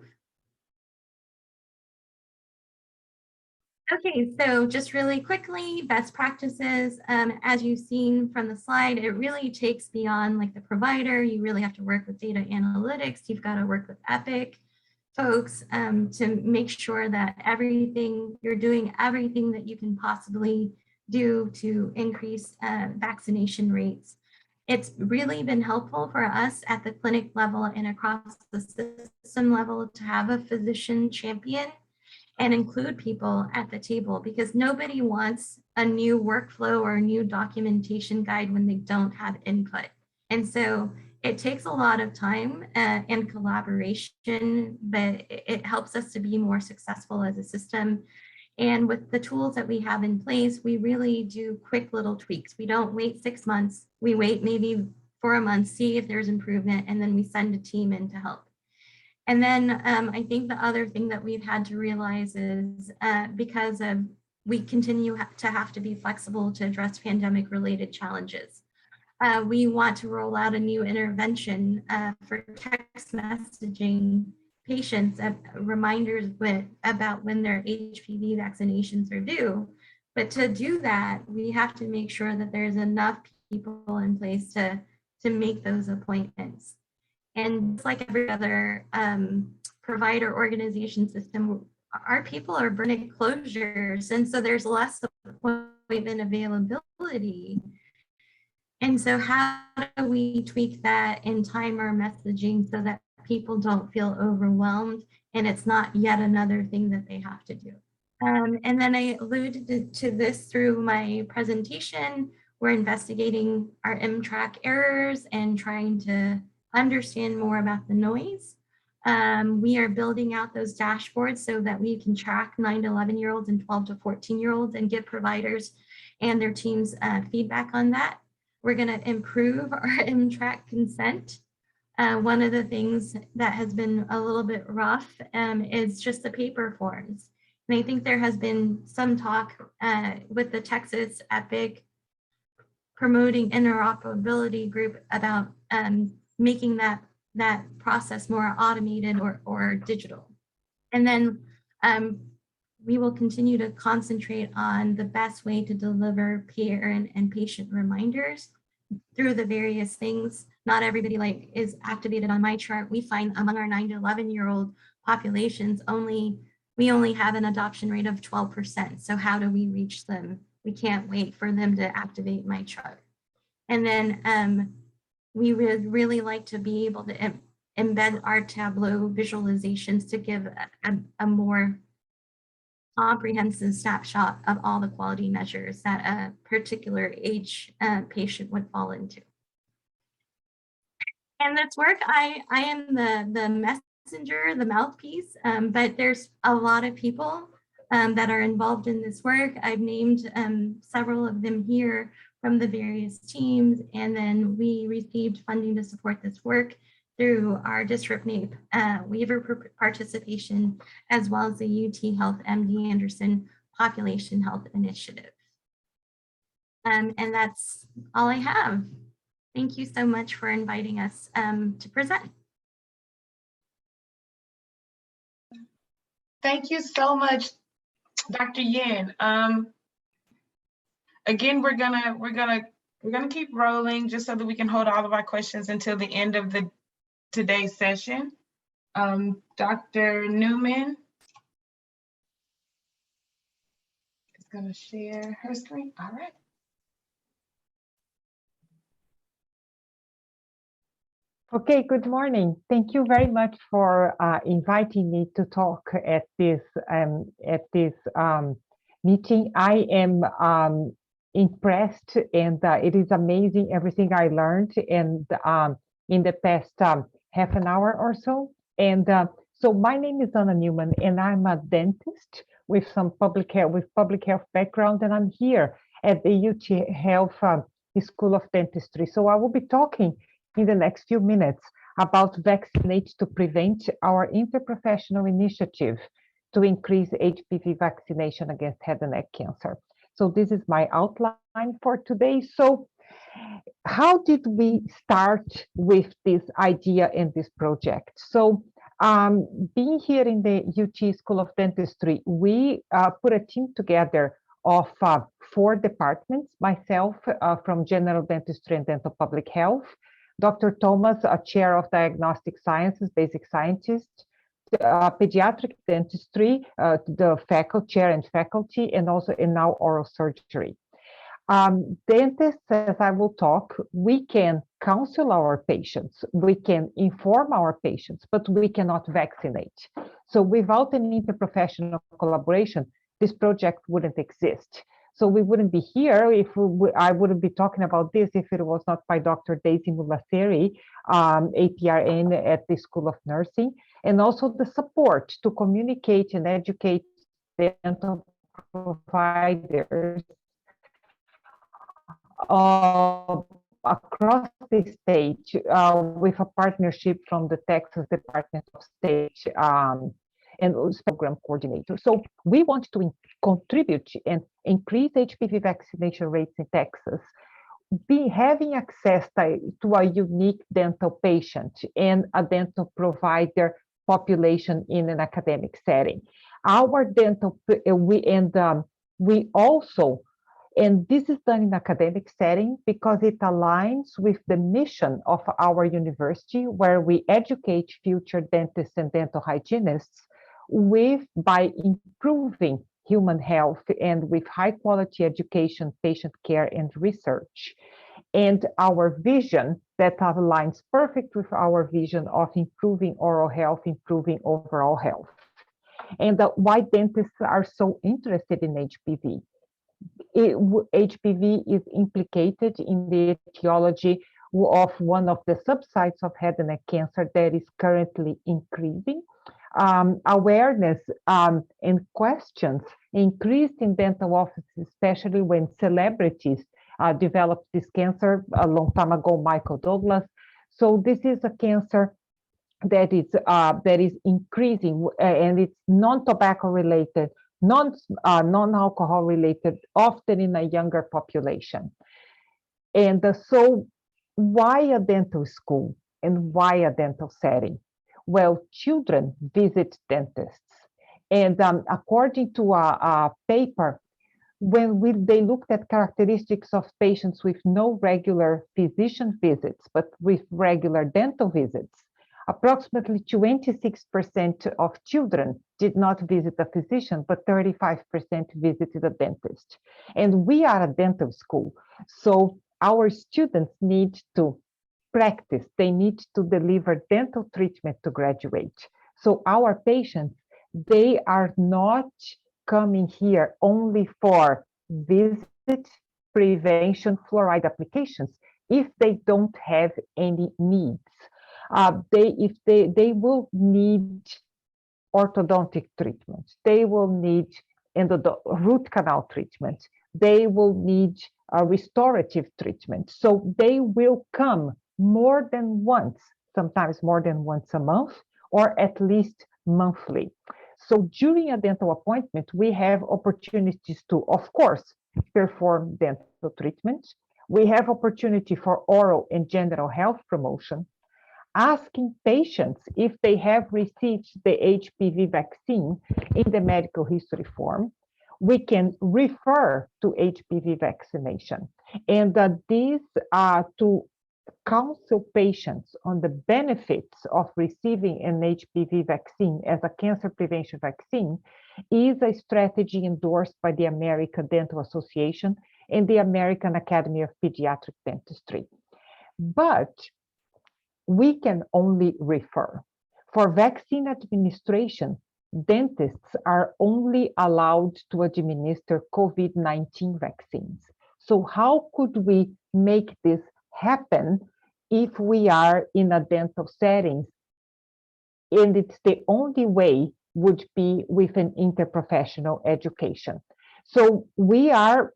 Okay, so just really quickly, best practices. As you've seen from the slide, it really takes beyond like the provider. You really have to work with data analytics. You've got to work with Epic folks to make sure that you're doing everything that you can possibly do to increase vaccination rates. It's really been helpful for us at the clinic level and across the system level to have a physician champion and include people at the table, because nobody wants a new workflow or a new documentation guide when they don't have input. And so it takes a lot of time and collaboration, but it helps us to be more successful as a system. And with the tools that we have in place, we really do quick little tweaks. We don't wait 6 months. We wait maybe for a month, see if there's improvement, and then we send a team in to help. And then I think the other thing that we've had to realize is because we continue to have to be flexible to address pandemic related challenges. We want to roll out a new intervention for text messaging patients, reminders about when their HPV vaccinations are due. But to do that, we have to make sure that there's enough people in place to make those appointments. And just like every other provider organization system, our people are burning closures. And so there's less appointment availability. And so how do we tweak that and time our messaging so that people don't feel overwhelmed and it's not yet another thing that they have to do? And then I alluded to this through my presentation. We're investigating our MTRAC errors and trying to understand more about the noise. We are building out those dashboards so that we can track 9 to 11-year-olds and 12 to 14-year-olds and give providers and their teams feedback on that. We're going to improve our MTRAC consent. One of the things that has been a little bit rough is just the paper forms. And I think there has been some talk with the Texas Epic promoting interoperability group about making that process more automated or digital. And then we will continue to concentrate on the best way to deliver peer and patient reminders through the various things. Not everybody is activated on my chart. We find among our 9 to 11-year-old populations, we only have an adoption rate of 12%. So how do we reach them? We can't wait for them to activate my chart. And then we would really like to be able to embed our Tableau visualizations to give a more comprehensive snapshot of all the quality measures that a particular age patient would fall into. And this work, I am the messenger, the mouthpiece, but there's a lot of people that are involved in this work. I've named several of them here from the various teams, and then we received funding to support this work through our district NAEP waiver participation, as well as the UTHealth MD Anderson Population Health Initiative. And that's all I have. Thank you so much for inviting us to present. Thank you so much, Dr. Yin. Again, we're gonna keep rolling just so that we can hold all of our questions until the end of today's session. Dr. Neumann is gonna share her screen. All right. Okay, good morning. Thank you very much for inviting me to talk at this meeting. I am impressed, and it is amazing everything I learned in the past half an hour or so. And so my name is Neumann, and I'm a dentist with some public health background, and I'm here at the UTHealth School of Dentistry. So I will be talking in the next few minutes about Vaccinate to Prevent, our interprofessional initiative to increase HPV vaccination against head and neck cancer. So this is my outline for today. So how did we start with this idea and this project? So being here in the UT School of Dentistry, we put a team together of 4 departments, myself from general dentistry and dental public health, Dr. Thomas, a chair of diagnostic sciences, basic scientist, pediatric dentistry, the chair and faculty, and also in now oral surgery. Dentists, as I will talk, we can counsel our patients, we can inform our patients, but we cannot vaccinate. So without an interprofessional collaboration, this project wouldn't exist. So we wouldn't be here if I wouldn't be talking about this if it was not by Dr. Daisy Mulaseri, APRN at the School of Nursing, and also the support to communicate and educate dental providers across the state with a partnership from the Texas Department of State and program coordinator. So we want to contribute and increase HPV vaccination rates in Texas, having access to a unique dental patient and a dental provider population in an academic setting. Our dental, we also, and this is done in academic setting because it aligns with the mission of our university, where we educate future dentists and dental hygienists by improving human health and with high quality education, patient care, and research. And our vision that aligns perfect with our vision of improving oral health, improving overall health. And why dentists are so interested in HPV. HPV is implicated in the etiology of one of the subtypes of head and neck cancer that is currently increasing. Awareness and questions increased in dental offices, especially when celebrities developed this cancer a long time ago, Michael Douglas. So this is a cancer that is increasing, and it's non-tobacco related, non-alcohol related, often in a younger population. And so why a dental school and why a dental setting? Well, children visit dentists. And according to a paper, when they looked at characteristics of patients with no regular physician visits, but with regular dental visits, approximately 26% of children did not visit a physician, but 35% visited a dentist. And we are a dental school, so our students need to practice, they need to deliver dental treatment to graduate. So our patients, they are not coming here only for visit, prevention, fluoride applications if they don't have any needs. They will need orthodontic treatment, they will need root canal treatment, they will need restorative treatment. So they will come more than once, sometimes more than once a month, or at least monthly. So during a dental appointment, we have opportunities to, of course, perform dental treatment. We have opportunity for oral and general health promotion, asking patients if they have received the HPV vaccine in the medical history form. We can refer to HPV vaccination. And these are to counsel patients on the benefits of receiving an HPV vaccine as a cancer prevention vaccine is a strategy endorsed by the American Dental Association and the American Academy of Pediatric Dentistry. But we can only refer. For vaccine administration, dentists are only allowed to administer COVID-19 vaccines. So how could we make this happen if we are in a dental setting? And it's the only way would be with an interprofessional education. So we are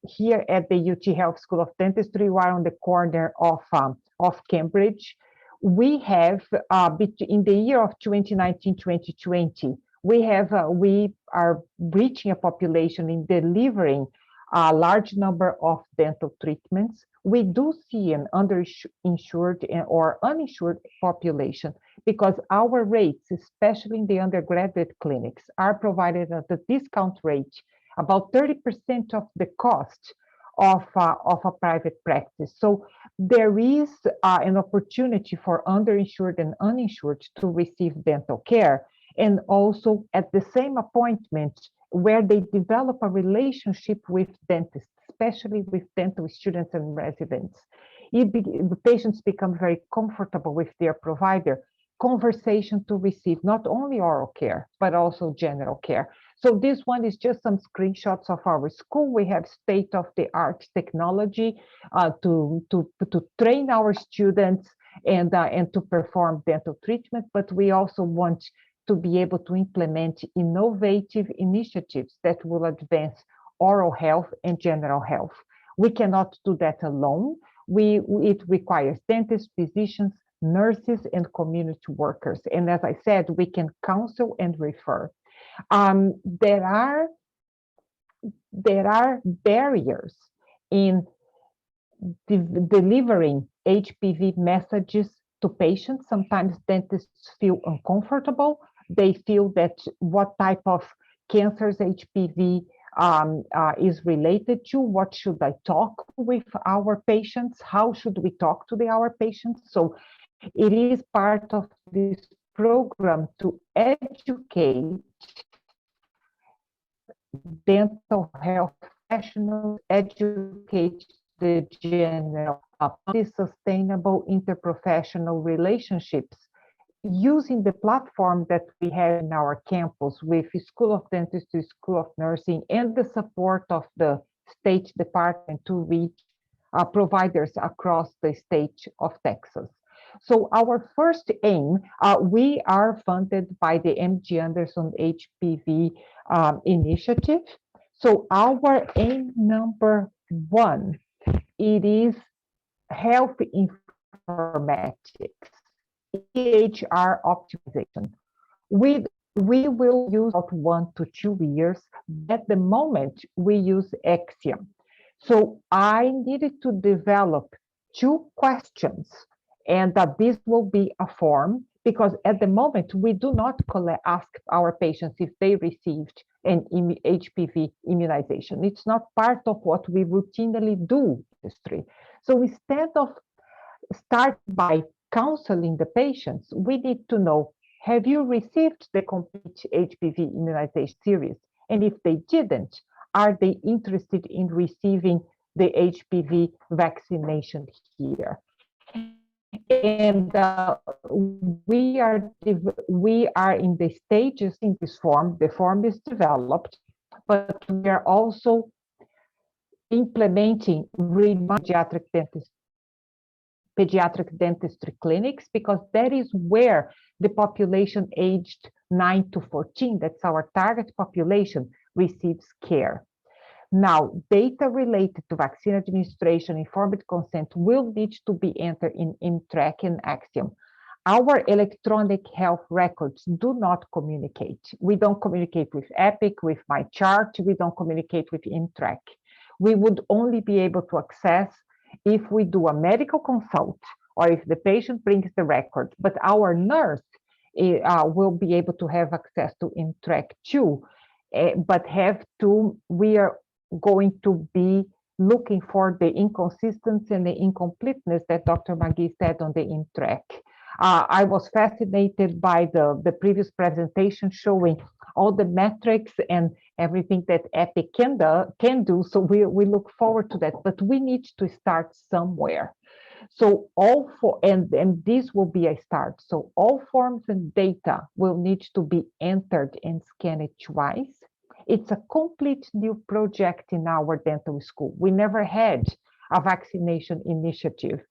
here at the UTHealth School of Dentistry. We are on the corner of Cambridge. We have, in the year of 2019-2020, we are reaching a population in delivering a large number of dental treatments. We do see an underinsured or uninsured population because our rates, especially in the undergraduate clinics, are provided at a discount rate, about 30% of the cost of a private practice. So there is an opportunity for underinsured and uninsured to receive dental care, and also at the same appointment where they develop a relationship with dentists, especially with dental students and residents. The patients become very comfortable with their provider, conversation to receive not only oral care, but also general care. So this one is just some screenshots of our school. We have state-of-the-art technology to train our students and to perform dental treatment, but we also want to be able to implement innovative initiatives that will advance oral health and general health. We cannot do that alone. It requires dentists, physicians, nurses, and community workers. And as I said, we can counsel and refer. There are barriers in delivering HPV messages to patients. Sometimes dentists feel uncomfortable. They feel that what type of cancers HPV is related to, what should I talk with our patients, how should we talk to our patients. So it is part of this program to educate dental health professionals, educate the general public, sustainable interprofessional relationships using the platform that we have in our campus with School of Dentistry, School of Nursing, and the support of the State Department to reach providers across the state of Texas. So our first aim, we are funded by the MD Anderson HPV initiative. So our aim number one, it is health informatics, EHR optimization. We will use about 1 to 2 years. At the moment, we use Axiom. So I needed to develop 2 questions, and that this will be a form, because at the moment, we do not ask our patients if they received an HPV immunization. It's not part of what we routinely do in dentistry. So instead of start by counseling the patients, we need to know, have you received the complete HPV immunization series? And if they didn't, are they interested in receiving the HPV vaccination here? And we are in the stages in this form. The form is developed, but we are also implementing pediatric dentistry clinics, because that is where the population aged 9 to 14, that's our target population, receives care. Now, data related to vaccine administration, informed consent will need to be entered in IMTRAC and Axiom. Our electronic health records do not communicate. We don't communicate with Epic, with MyChart. We don't communicate with InTrack. We would only be able to access if we do a medical consult or if the patient brings the record. But our nurse will be able to have access to InTrack too. But we are going to be looking for the inconsistency and the incompleteness that Dr. McGee said on the InTrack. I was fascinated by the previous presentation showing all the metrics and everything that Epic can do. So we look forward to that, but we need to start somewhere. So and this will be a start. So all forms and data will need to be entered and scanned twice. It's a complete new project in our dental school. We never had a vaccination initiative.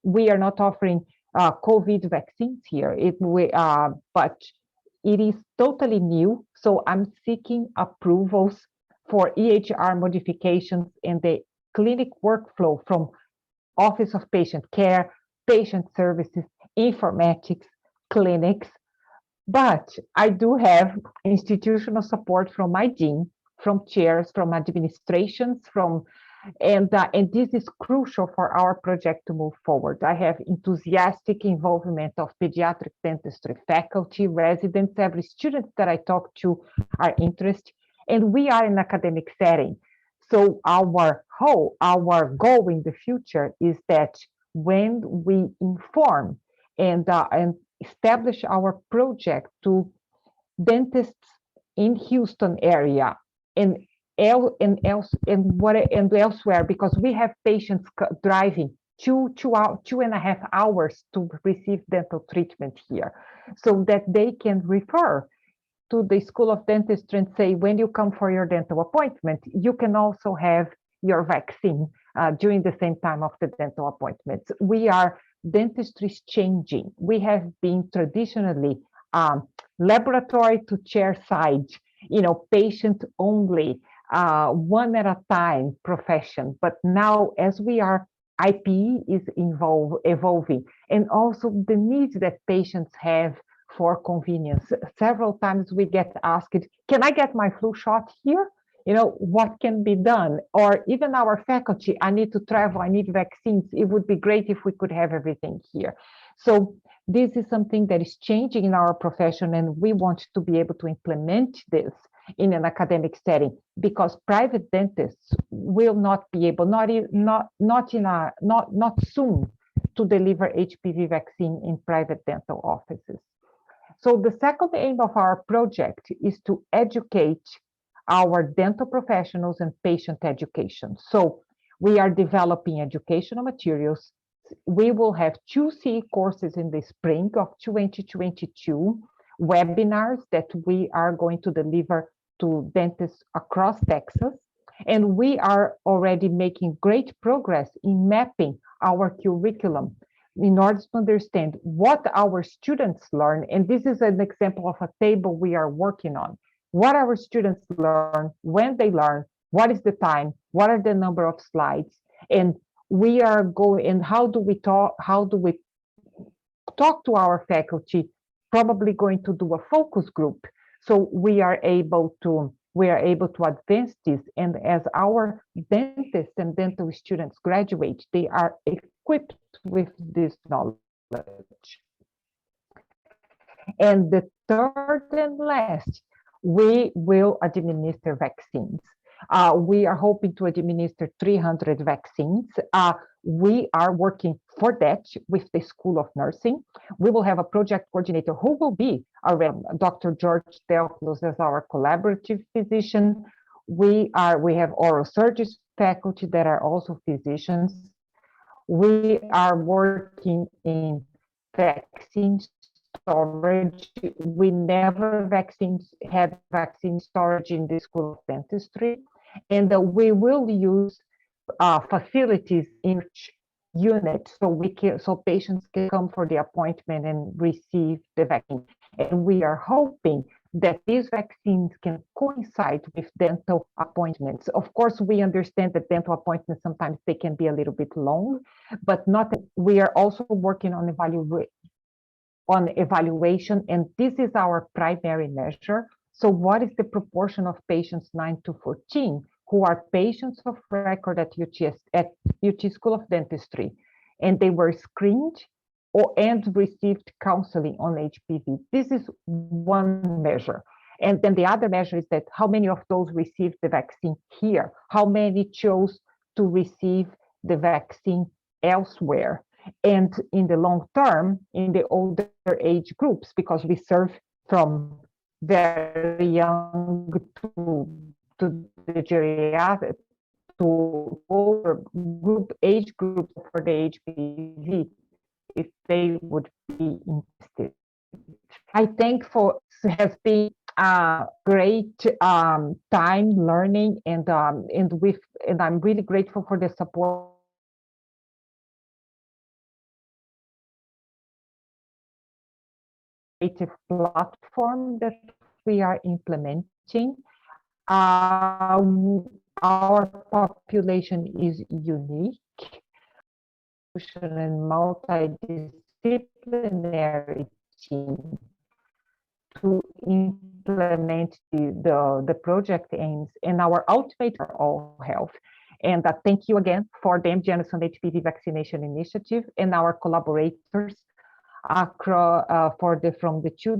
We are not offering COVID vaccines here, but it is totally new. So I'm seeking approvals for EHR modifications in the clinic workflow from Office of Patient Care, Patient Services, Informatics, clinics. But I do have institutional support from my dean, from chairs, from administrations, and this is crucial for our project to move forward. I have enthusiastic involvement of pediatric dentistry faculty, residents, every student that I talk to are interested, and we are in an academic setting. So our goal in the future is that when we inform and establish our project to dentists in Houston area and elsewhere, because we have patients driving 2.5 hours to receive dental treatment here, so that they can refer to the School of Dentistry and say, when you come for your dental appointment, you can also have your vaccine during the same time of the dental appointments. Dentistry is changing. We have been traditionally laboratory to chair side, patient only, one at a time profession. But now, as we are, IPE is evolving, and also the needs that patients have for convenience. Several times we get asked, can I get my flu shot here? What can be done? Or even our faculty, I need to travel, I need vaccines. It would be great if we could have everything here. So this is something that is changing in our profession, and we want to be able to implement this in an academic setting, because private dentists will not be able, not soon, to deliver HPV vaccine in private dental offices. So the second aim of our project is to educate our dental professionals and patient education. So we are developing educational materials. We will have 2 CE courses in the spring of 2022, webinars that we are going to deliver to dentists across Texas. And we are already making great progress in mapping our curriculum in order to understand what our students learn. And this is an example of a table we are working on. What our students learn, when they learn, what is the time, what are the number of slides, and we are going, and how do we talk to our faculty, probably going to do a focus group, so we are able to advance this. And as our dentists and dental students graduate, they are equipped with this knowledge. And the third and last, we will administer vaccines. We are hoping to administer 300 vaccines. We are working for that with the School of Nursing. We will have a project coordinator who will be Dr. George Delclos as our collaborative physician. We have oral surgeons faculty that are also physicians. We are working in vaccine storage. We never had vaccine storage in the School of Dentistry, and we will use facilities in each unit so patients can come for the appointment and receive the vaccine. And we are hoping that these vaccines can coincide with dental appointments. Of course, we understand that dental appointments sometimes they can be a little bit long, but we are also working on on evaluation, and this is our primary measure. So what is the proportion of patients 9 to 14 who are patients of record at UT School of Dentistry, and they were screened and received counseling on HPV? This is one measure. And then the other measure is that how many of those received the vaccine here? How many chose to receive the vaccine elsewhere? And in the long term, in the older age groups, because we serve from very young to the geriatric, to older age group for the HPV, if they would be interested. I think has been a great time learning, and I'm really grateful for the support platform that we are implementing. Our population is unique and multidisciplinary team to implement the project aims, and our ultimate are all health. And thank you again for the MD Anderson HPV Vaccination Initiative and our collaborators across from the two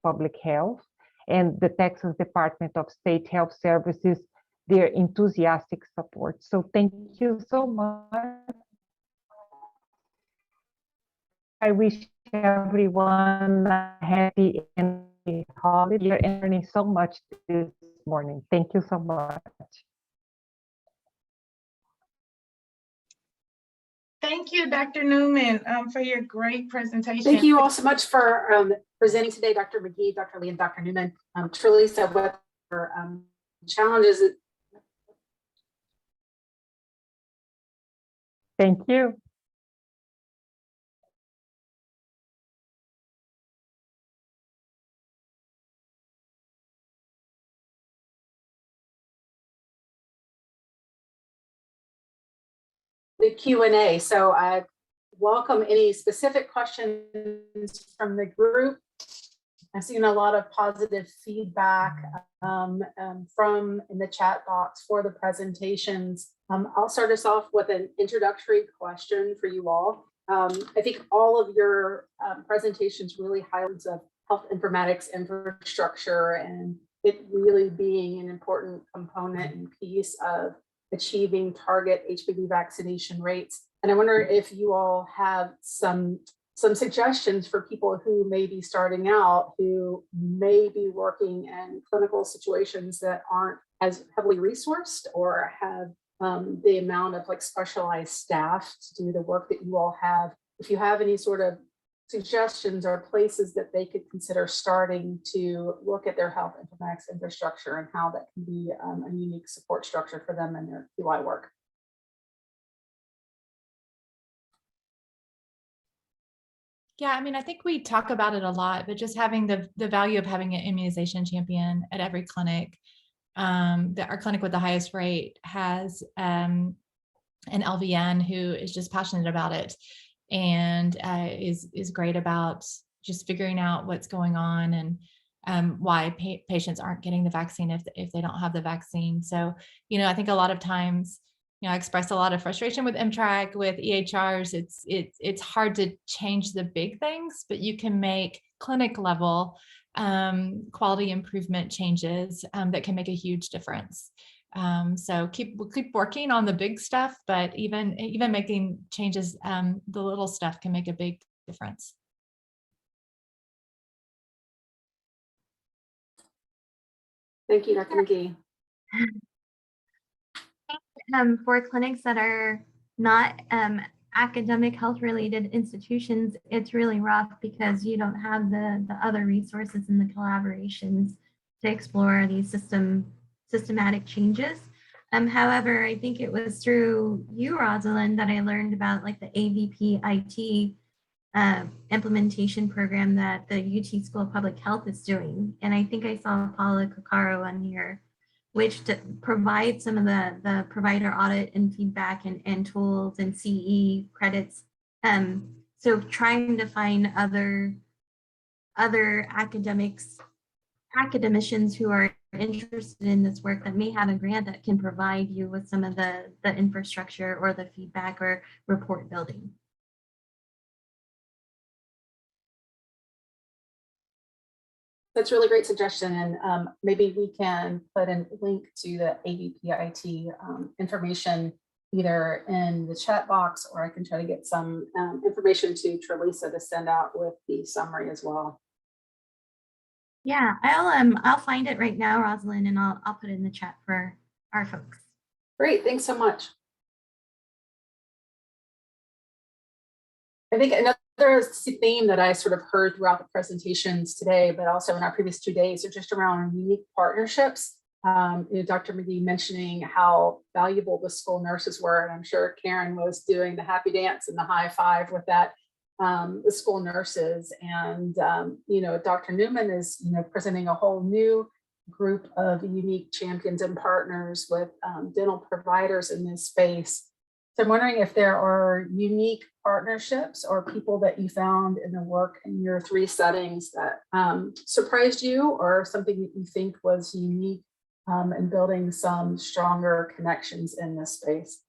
public health and the Texas Department of State Health Services, their enthusiastic support. So thank you so much. I wish everyone a happy and holiday and learning so much this morning. Thank you so much. Thank you, Dr. Neumann, for your great presentation. Thank you all so much for presenting today, Dr. McGee, Dr. Lee, and Dr. Neumann. Tralisa, what are challenges? Thank you. The Q&A. So I welcome any specific questions from the group. I've seen a lot of positive feedback from in the chat box for the presentations. I'll start us off with an introductory question for you all. I think all of your presentations really highlights of health informatics infrastructure and it really being an important component and piece of achieving target HPV vaccination rates. And I wonder if you all have some suggestions for people who may be starting out, who may be working in clinical situations that aren't as heavily resourced or have the amount of like specialized staff to do the work that you all have. If you have any sort of suggestions or places that they could consider starting to look at their health informatics infrastructure and how that can be a unique support structure for them in their QI work. Yeah, I mean, I think we talk about it a lot, but just having the value of having an immunization champion at every clinic. Our clinic with the highest rate has an LVN who is just passionate about it and is great about just figuring out what's going on and why patients aren't getting the vaccine if they don't have the vaccine. So, I think a lot of times, I express a lot of frustration with MTRAC, with EHRs. It's hard to change the big things, but you can make clinic level quality improvement changes that can make a huge difference. So we'll keep working on the big stuff, but even making changes, the little stuff can make a big difference. Thank you, Dr. McGee. For clinics that are not academic health related institutions, it's really rough because you don't have the other resources and the collaborations to explore these systematic changes. However, I think it was through you, Rosalind, that I learned about like the AVP IT implementation program that the UT School of Public Health is doing. And I think I saw Paula Coccaro on here, which provides some of the provider audit and feedback and tools and CE credits. So trying to find other academicians who are interested in this work that may have a grant that can provide you with some of the infrastructure or the feedback or report building. That's a really great suggestion, and maybe we can put a link to the ABPIT information either in the chat box, or I can try to get some information to Tralisa to send out with the summary as well. Yeah, I'll find it right now, Rosalind, and I'll put it in the chat for our folks. Great, thanks so much. I think another theme that I sort of heard throughout the presentations today, but also in our previous 2 days, are just around unique partnerships. Dr. McGee mentioning how valuable the school nurses were, and I'm sure Karen was doing the happy dance and the high five with that, the school nurses. And Dr. Neumann is presenting a whole new group of unique champions and partners with dental providers in this space. So I'm wondering if there are unique partnerships or people that you found in the work in your 3 settings that surprised you, or something that you think was unique in building some stronger connections in this space.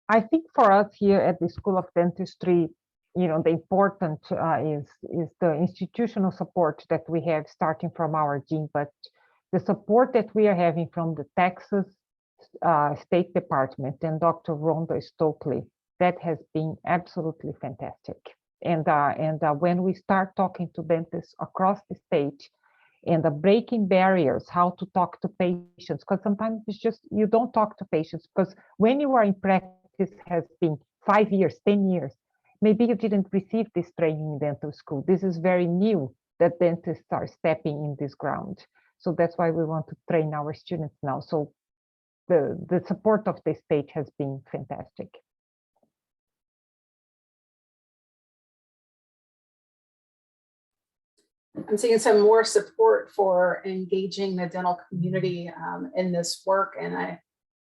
I think for us here at the School of Dentistry, the important is the institutional support that we have starting from our dean, but the support that we are having from the Texas State Department and Dr. Rhonda Stokely, that has been absolutely fantastic. And when we start talking to dentists across the state and breaking barriers, how to talk to patients, because sometimes it's just, you don't talk to patients, because when you are in practice, has been 5 years, 10 years, maybe you didn't receive this training in dental school. This is very new that dentists are stepping in this ground. So that's why we want to train our students now. So the support of the state has been fantastic. I'm seeing some more support for engaging the dental community in this work. And I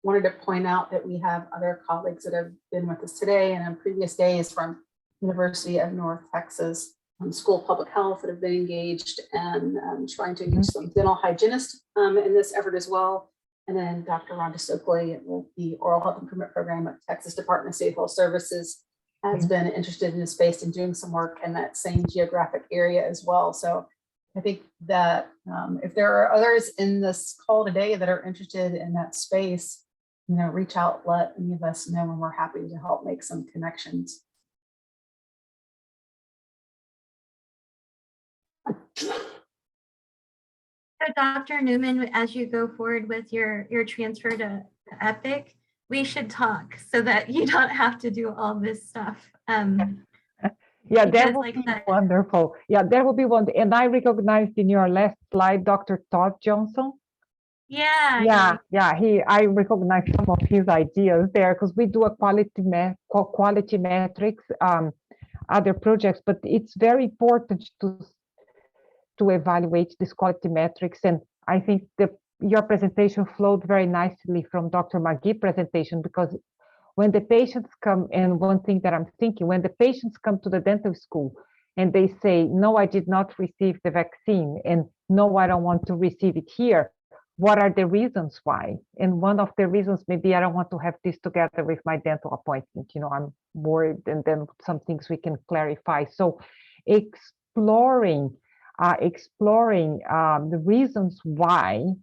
wanted to point out that we have other colleagues that have been with us today and on previous days from University of North Texas School of Public Health that have been engaged and trying to engage some dental hygienists in this effort as well. And then Dr. Rhonda Stokely with the Oral Health Improvement Program at Texas Department of State Health Services has been interested in this space and doing some work in that same geographic area as well. So I think that if there are others in this call today that are interested in that space, reach out, let any of us know, and we're happy to help make some connections. So Dr. Neumann, as you go forward with your transfer to Epic, we should talk so that you don't have to do all this stuff. Yeah, that would be wonderful. Yeah, that would be wonderful. And I recognized in your last slide, Dr. Todd Johnson. Yeah. I recognize some of his ideas there, because we do a quality metrics, other projects, but it's very important to evaluate this quality metrics. And I think your presentation flowed very nicely from Dr. McGee presentation, because when the patients come, and one thing that I'm thinking, when the patients come to the dental school and they say, no, I did not receive the vaccine, and no, I don't want to receive it here, what are the reasons why? And one of the reasons, maybe I don't want to have this together with my dental appointment, I'm worried, and then some things we can clarify. So exploring the reasons why,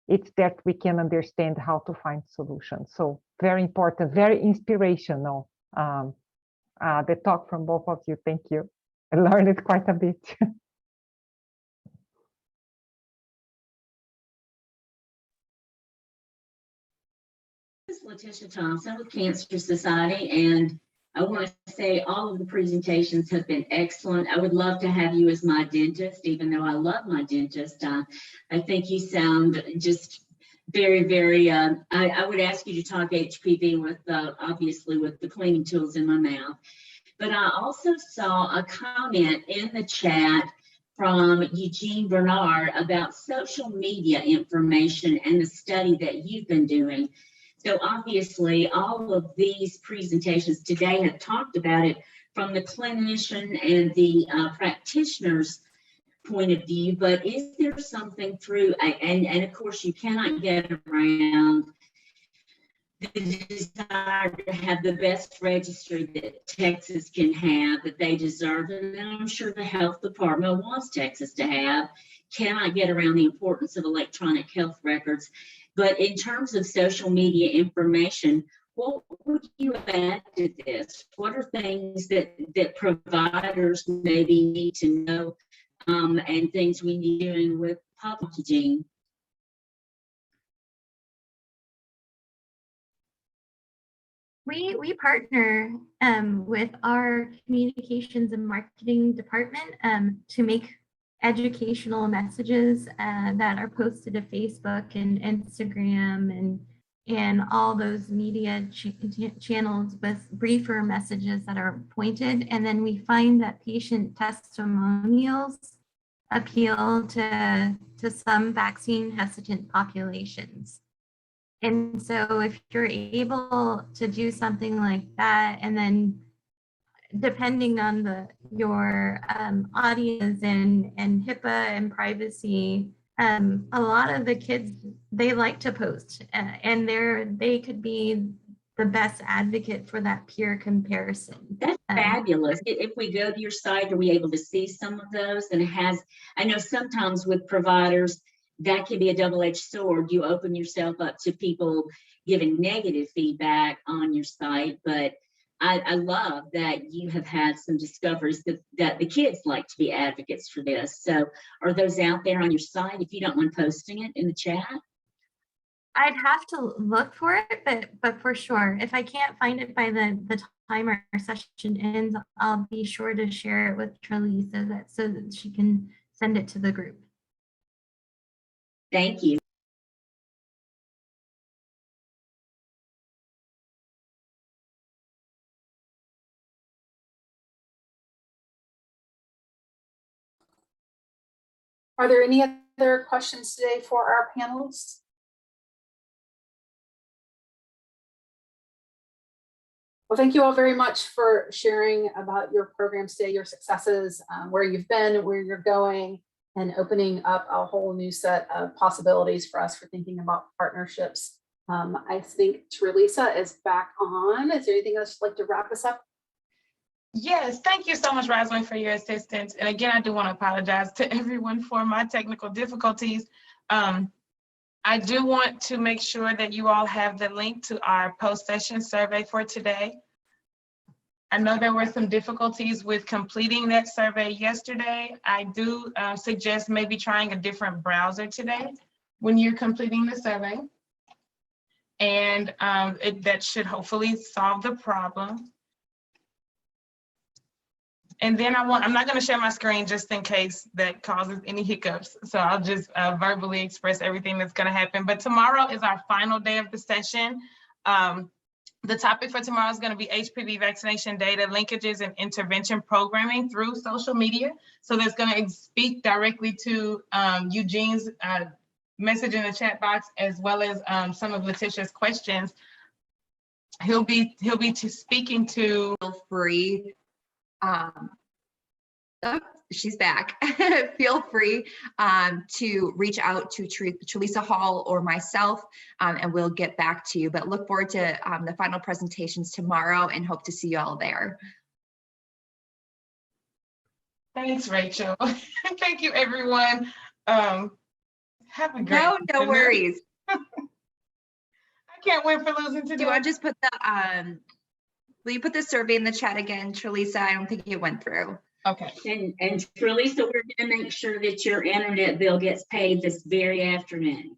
it's that we can understand how to find solutions. So very important, very inspirational. The talk from both of you, thank you. I learned it quite a bit. This is Letitia Thompson with Cancer Society, and I want to say all of the presentations have been excellent. I would love to have you as my dentist, even though I love my dentist. I think you sound just very, very, I would ask you to talk HPV with, obviously with the cleaning tools in my mouth. But I also saw a comment in the chat from Eugene Bernard about social media information and the study that you've been doing. So obviously, all of these presentations today have talked about it from the clinician and the practitioner's point of view, but is there something through, and of course you cannot get around the desire to have the best registry that Texas can have, that they deserve, and I'm sure the health department wants Texas to have, cannot get around the importance of electronic health records. But in terms of social media information, what would you add to this? What are things that providers maybe need to know, and things we need doing with public hygiene? We partner with our communications and marketing department to make educational messages that are posted to Facebook and Instagram and all those media channels with briefer messages that are pointed. And then we find that patient testimonials appeal to some vaccine hesitant populations. And so if you're able to do something like that, and then depending on your audience and HIPAA and privacy, a lot of the kids, they like to post, and they could be the best advocate for that peer comparison. That's fabulous. If we go to your site, are we able to see some of those? And I know sometimes with providers, that can be a double-edged sword. You open yourself up to people giving negative feedback on your site, but I love that you have had some discoveries that the kids like to be advocates for this. So are those out there on your site if you don't mind posting it in the chat? I'd have to look for it, but for sure, if I can't find it by the time our session ends, I'll be sure to share it with Tralisa so that she can send it to the group. Thank you. Are there any other questions today for our panelists? Well, thank you all very much for sharing about your programs today, your successes, where you've been, where you're going, and opening up a whole new set of possibilities for us for thinking about partnerships. I think Tralisa is back on. Is there anything else you'd like to wrap us up? Yes, thank you so much, Rosalind, for your assistance. And again, I do want to apologize to everyone for my technical difficulties. I do want to make sure that you all have the link to our post-session survey for today. I know there were some difficulties with completing that survey yesterday. I do suggest maybe trying a different browser today when you're completing the survey. And that should hopefully solve the problem. And then I'm not going to share my screen just in case that causes any hiccups. So I'll just verbally express everything that's going to happen. But tomorrow is our final day of the session. The topic for tomorrow is going to be HPV vaccination data, linkages, and intervention programming through social media. So that's going to speak directly to Eugene's message in the chat box, as well as some of Letitia's questions. He'll be speaking to. Feel free. She's back. Feel free to reach out to Tralisa Hall or myself, and we'll get back to you. But look forward to the final presentations tomorrow and hope to see you all there. Thanks, Rachel. Thank you, everyone. Have a great No worries. I can't wait for losing today. Do I just put the will you put the survey in the chat again, Tralisa? I don't think it went through. Okay. And Tralisa, we're going to make sure that your internet bill gets paid this very afternoon.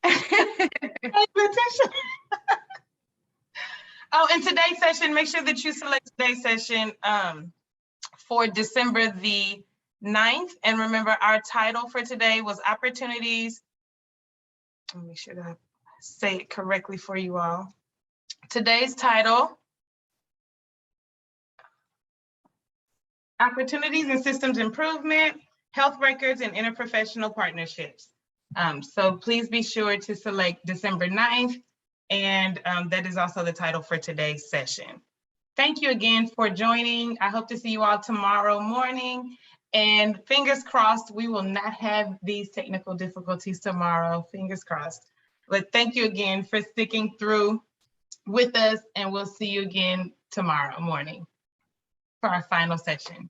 Hey, Letitia. Oh, and today's session, make sure that you select today's session for December the 9th. And remember, our title for today was opportunities. Let me make sure that I say it correctly for you all. Today's title, opportunities and systems improvement, health records and interprofessional partnerships. So please be sure to select December 9th, and that is also the title for today's session. Thank you again for joining. I hope to see you all tomorrow morning, and fingers crossed we will not have these technical difficulties tomorrow, fingers crossed. But thank you again for sticking through with us, and we'll see you again tomorrow morning for our final session.